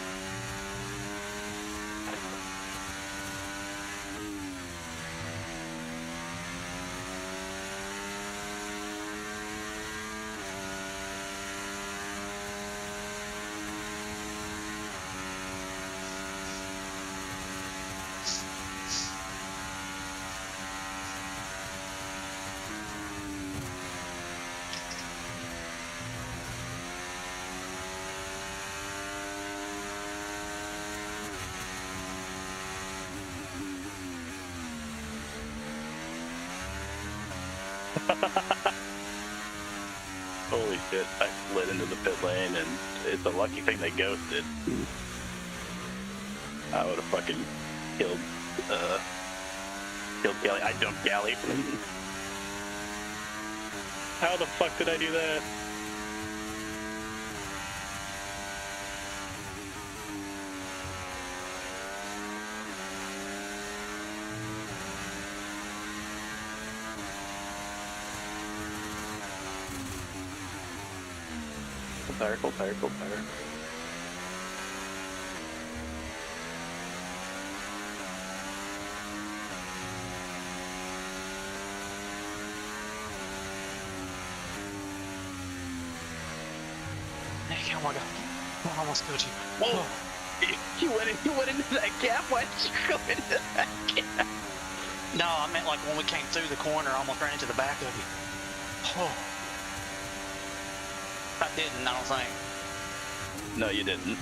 Holy shit, I slid into the pit lane and it's a lucky thing they ghosted. I would have fucking killed Galley. I dumped Galley. How the fuck did I do that? Cold tire. Hey, oh my god. I almost killed you. Whoa! You went into that gap? Why did you go into that gap? No, I meant like when we came through the corner, I almost ran into the back of you. Oh. I didn't, I don't think. No, you didn't.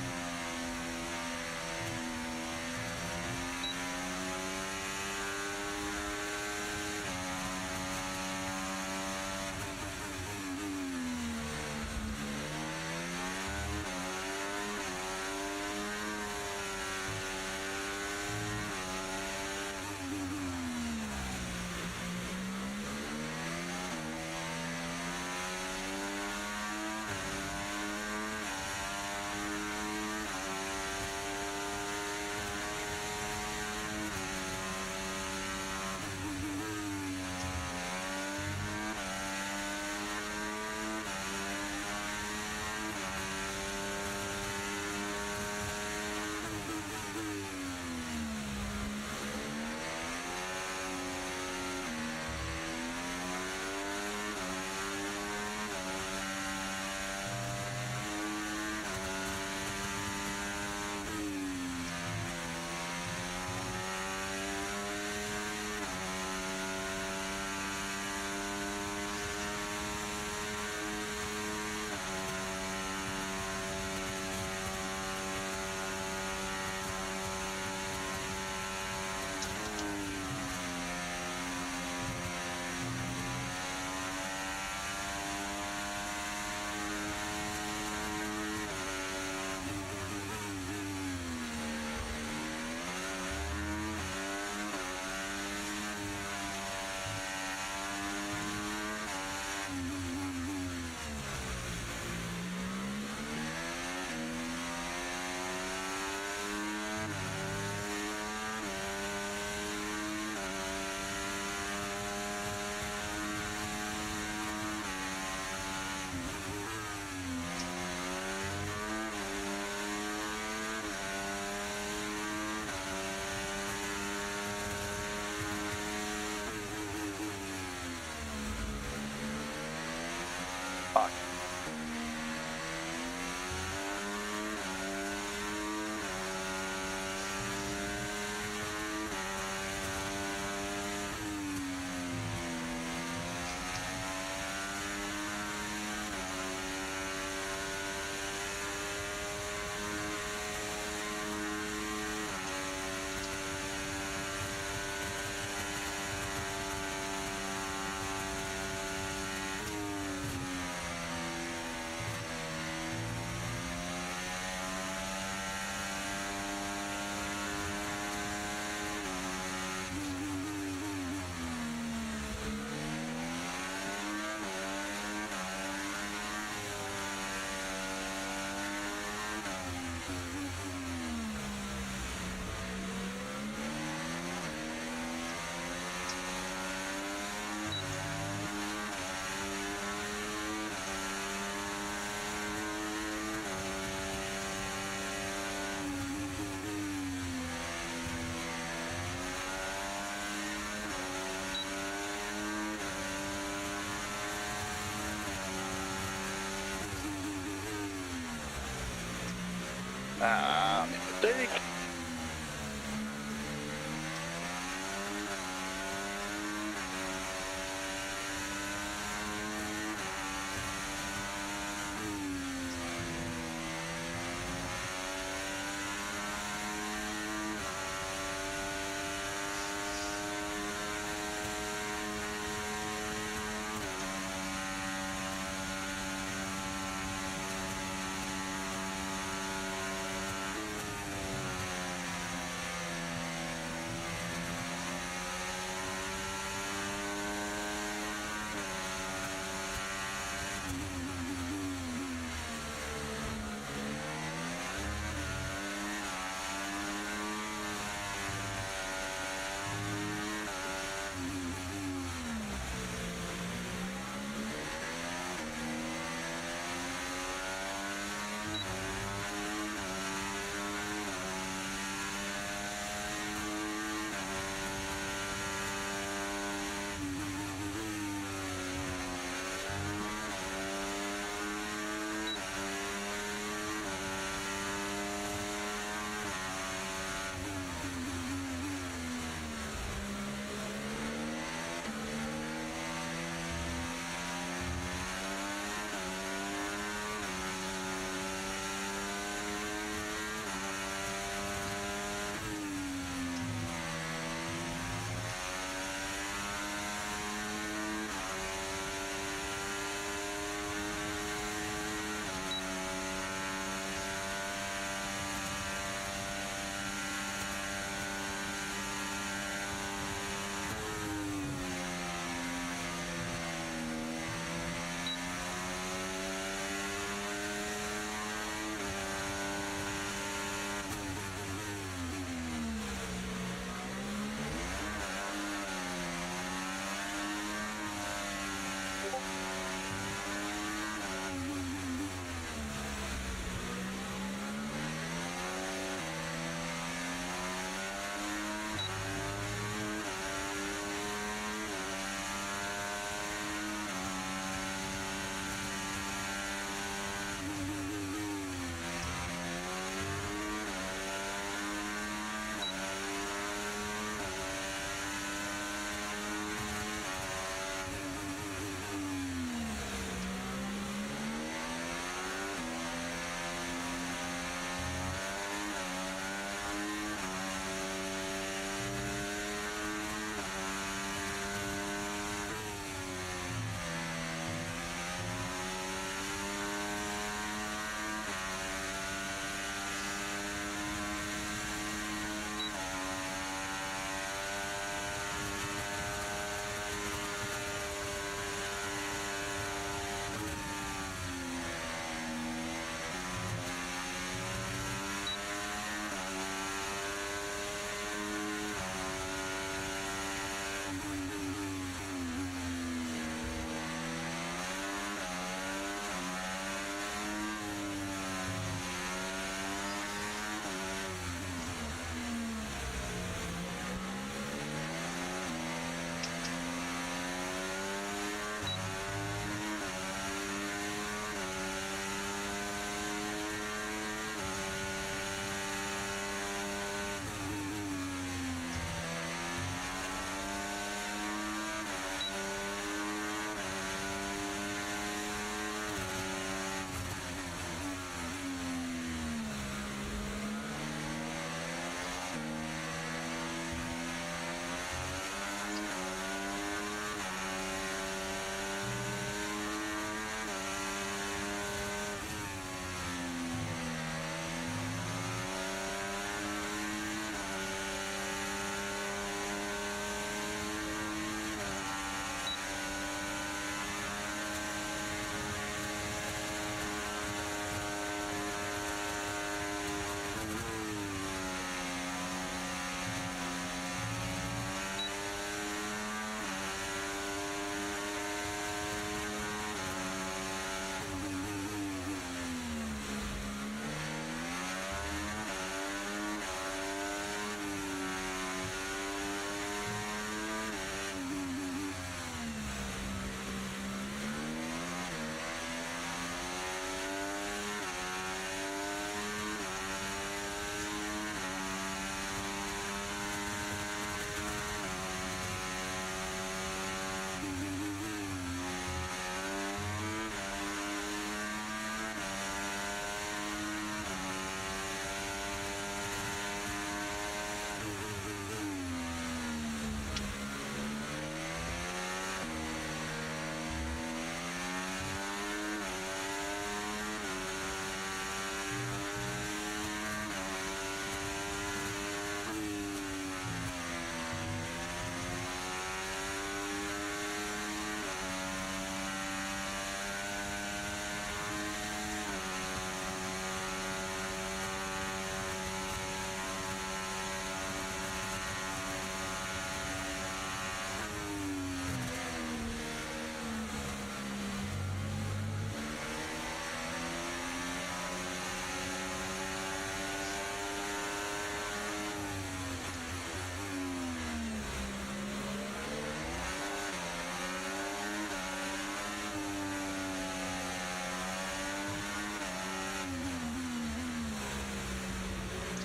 Ah, mistake.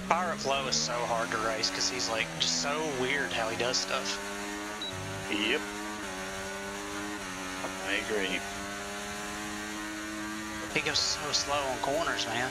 Pirate Flow is so hard to race because he's like just so weird how he does stuff. Yep. I agree. He goes so slow on corners, man.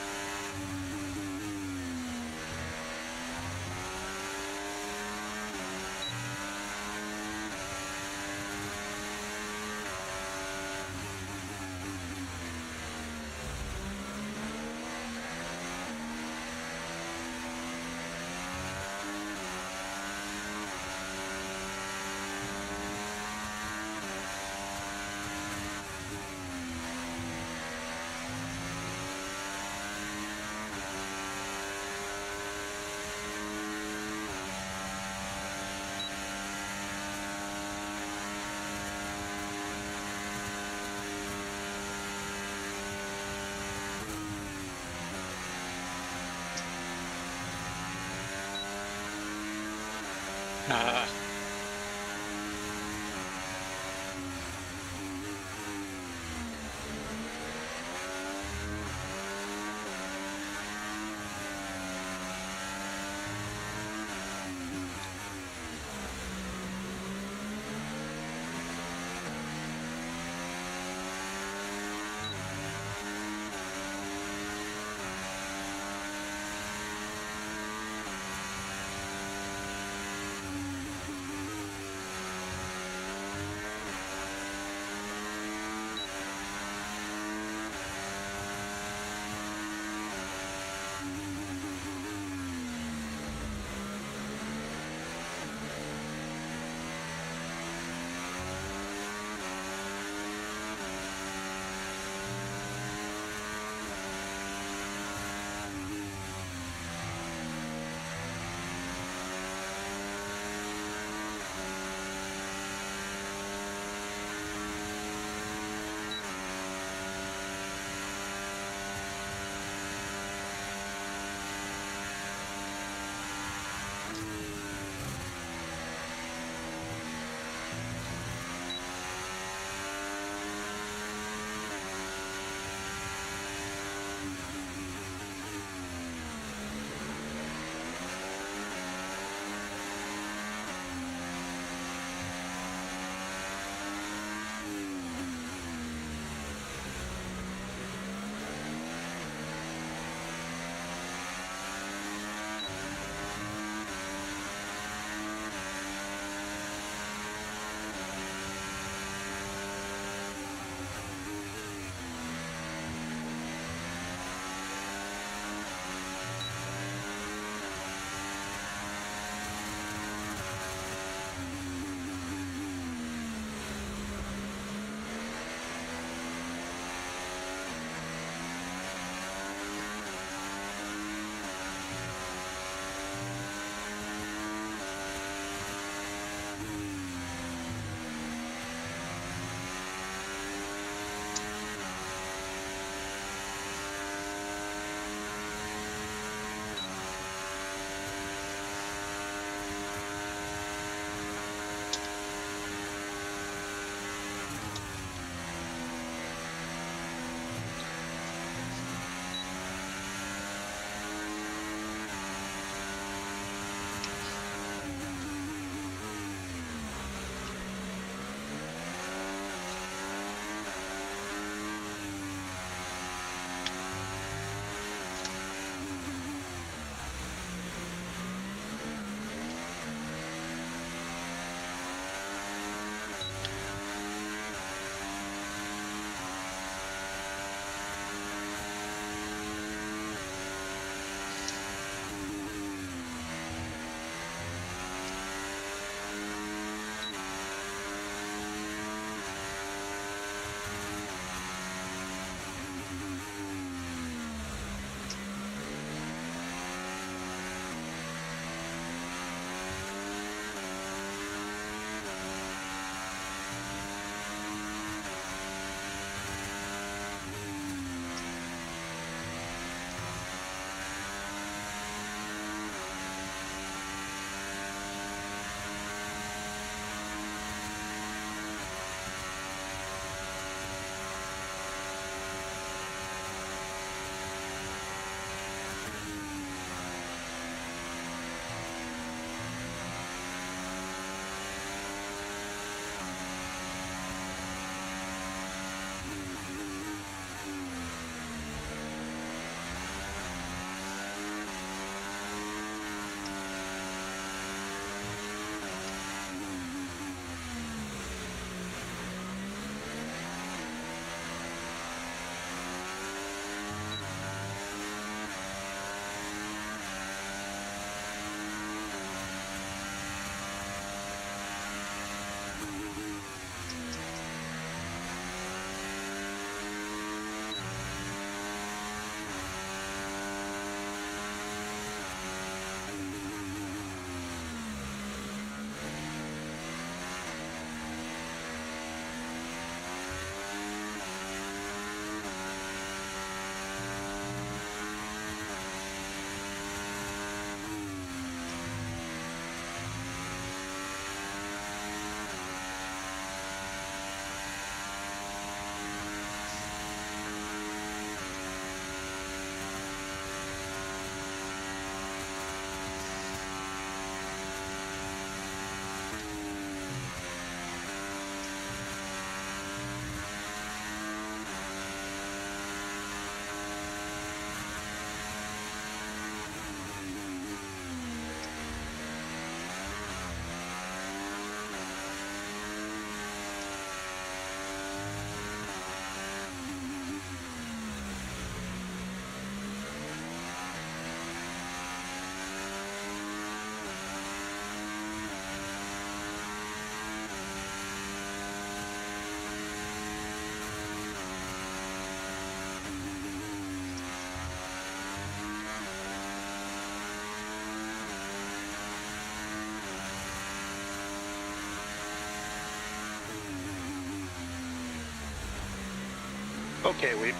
Okay, we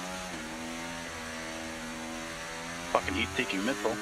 fucking heat-seeking missile.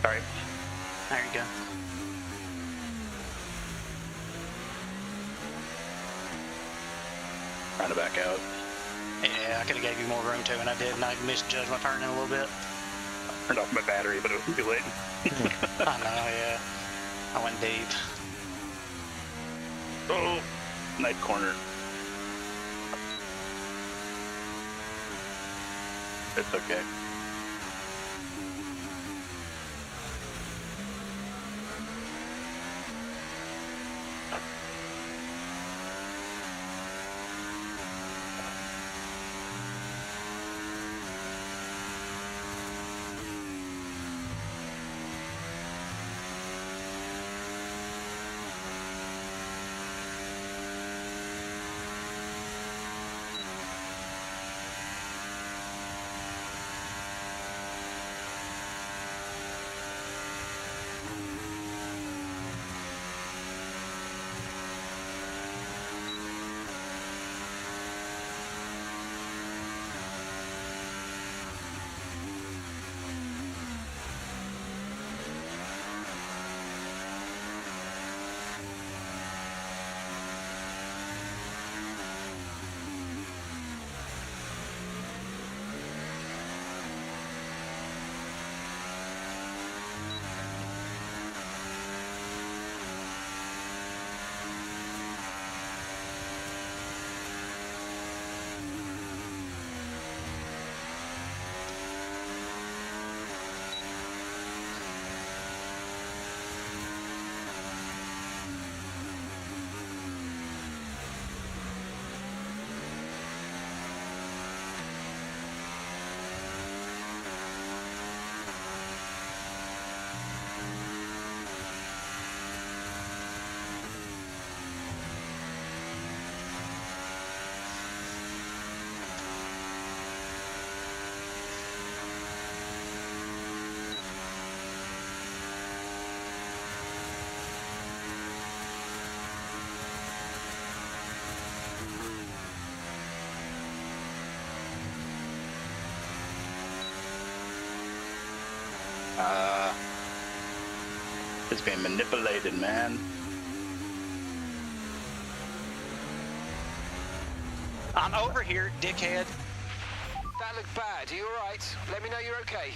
Sorry. There you go. Trying to back out. Yeah, I could have gave you more room too, and I did, and I misjudged my turning a little bit. Turned off my battery, but it was too late. I know, yeah. I went deep. Oh, nice corner. It's okay. It's being manipulated, man. I'm over here, dickhead. That looked bad. Are you alright? Let me know you're okay.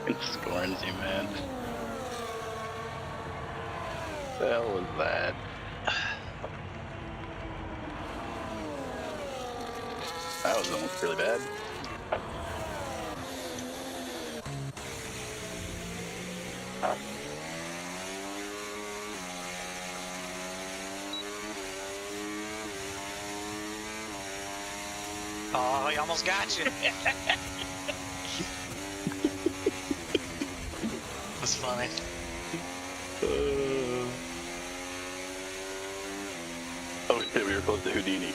It's Scornsy, man. The hell was that? That was almost really bad. Oh, he almost got you. That's funny. Oh shit, we were close to Houdini.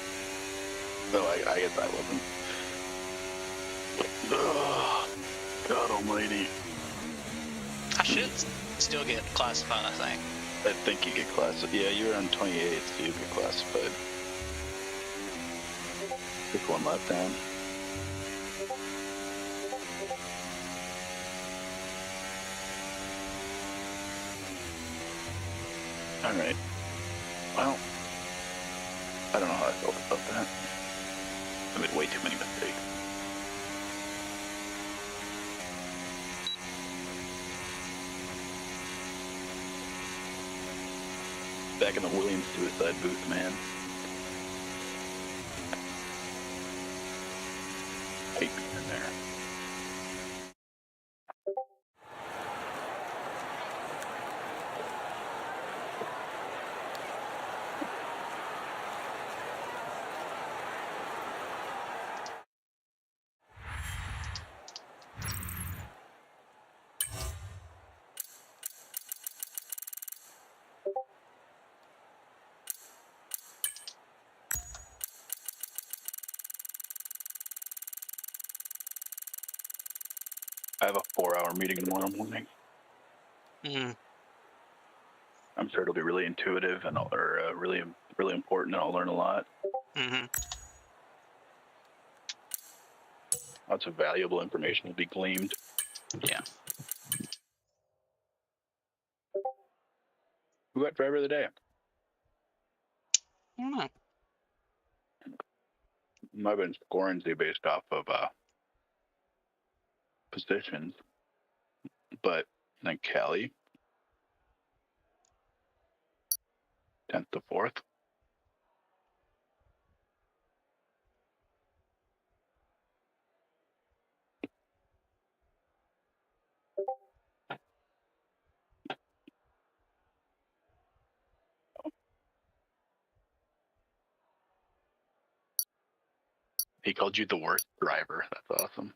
No, I guess I wasn't. Oh, God almighty. I should still get classified, I think. I think you get classified. Yeah, you were on 28, so you get classified. Just one lap down. Alright. Well, I don't know how I felt about that. I made way too many mistakes. Back in the Williams suicide booth, man. Hate being in there. I have a 4-hour meeting tomorrow morning. Mm. I'm sure it'll be really intuitive and really, really important, and I'll learn a lot. Mm-hmm. Lots of valuable information will be gleaned. Yeah. Who got driver of the day? I don't know. Might have been Scornsy based off of positions, but then Kelly, 10th to 4th. He called you the worst driver. That's awesome.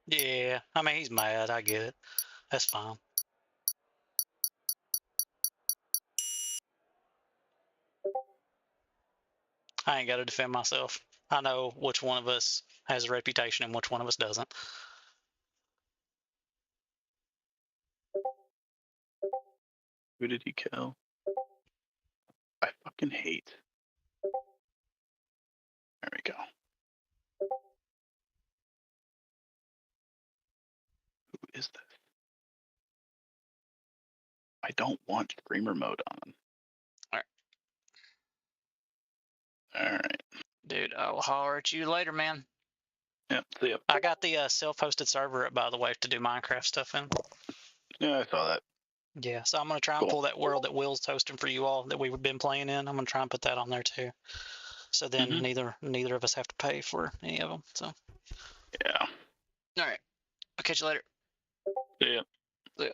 Yeah. I mean, he's mad. I get it. That's fine. I ain't got to defend myself. I know which one of us has a reputation and which one of us doesn't. Who did he kill? I fucking hate. There we go. Who is this? I don't want streamer mode on. Alright. Alright. Dude, I will holler at you later, man. Yep, see ya. I got the self-hosted server up, by the way, to do Minecraft stuff in. Yeah, I saw that. Yeah, so I'm going to try and pull that world that Will's hosting for you all that we've been playing in. I'm going to try and put that on there, too. So then neither of us have to pay for any of them. So. Yeah. All right. I'll catch you later. See ya. See ya.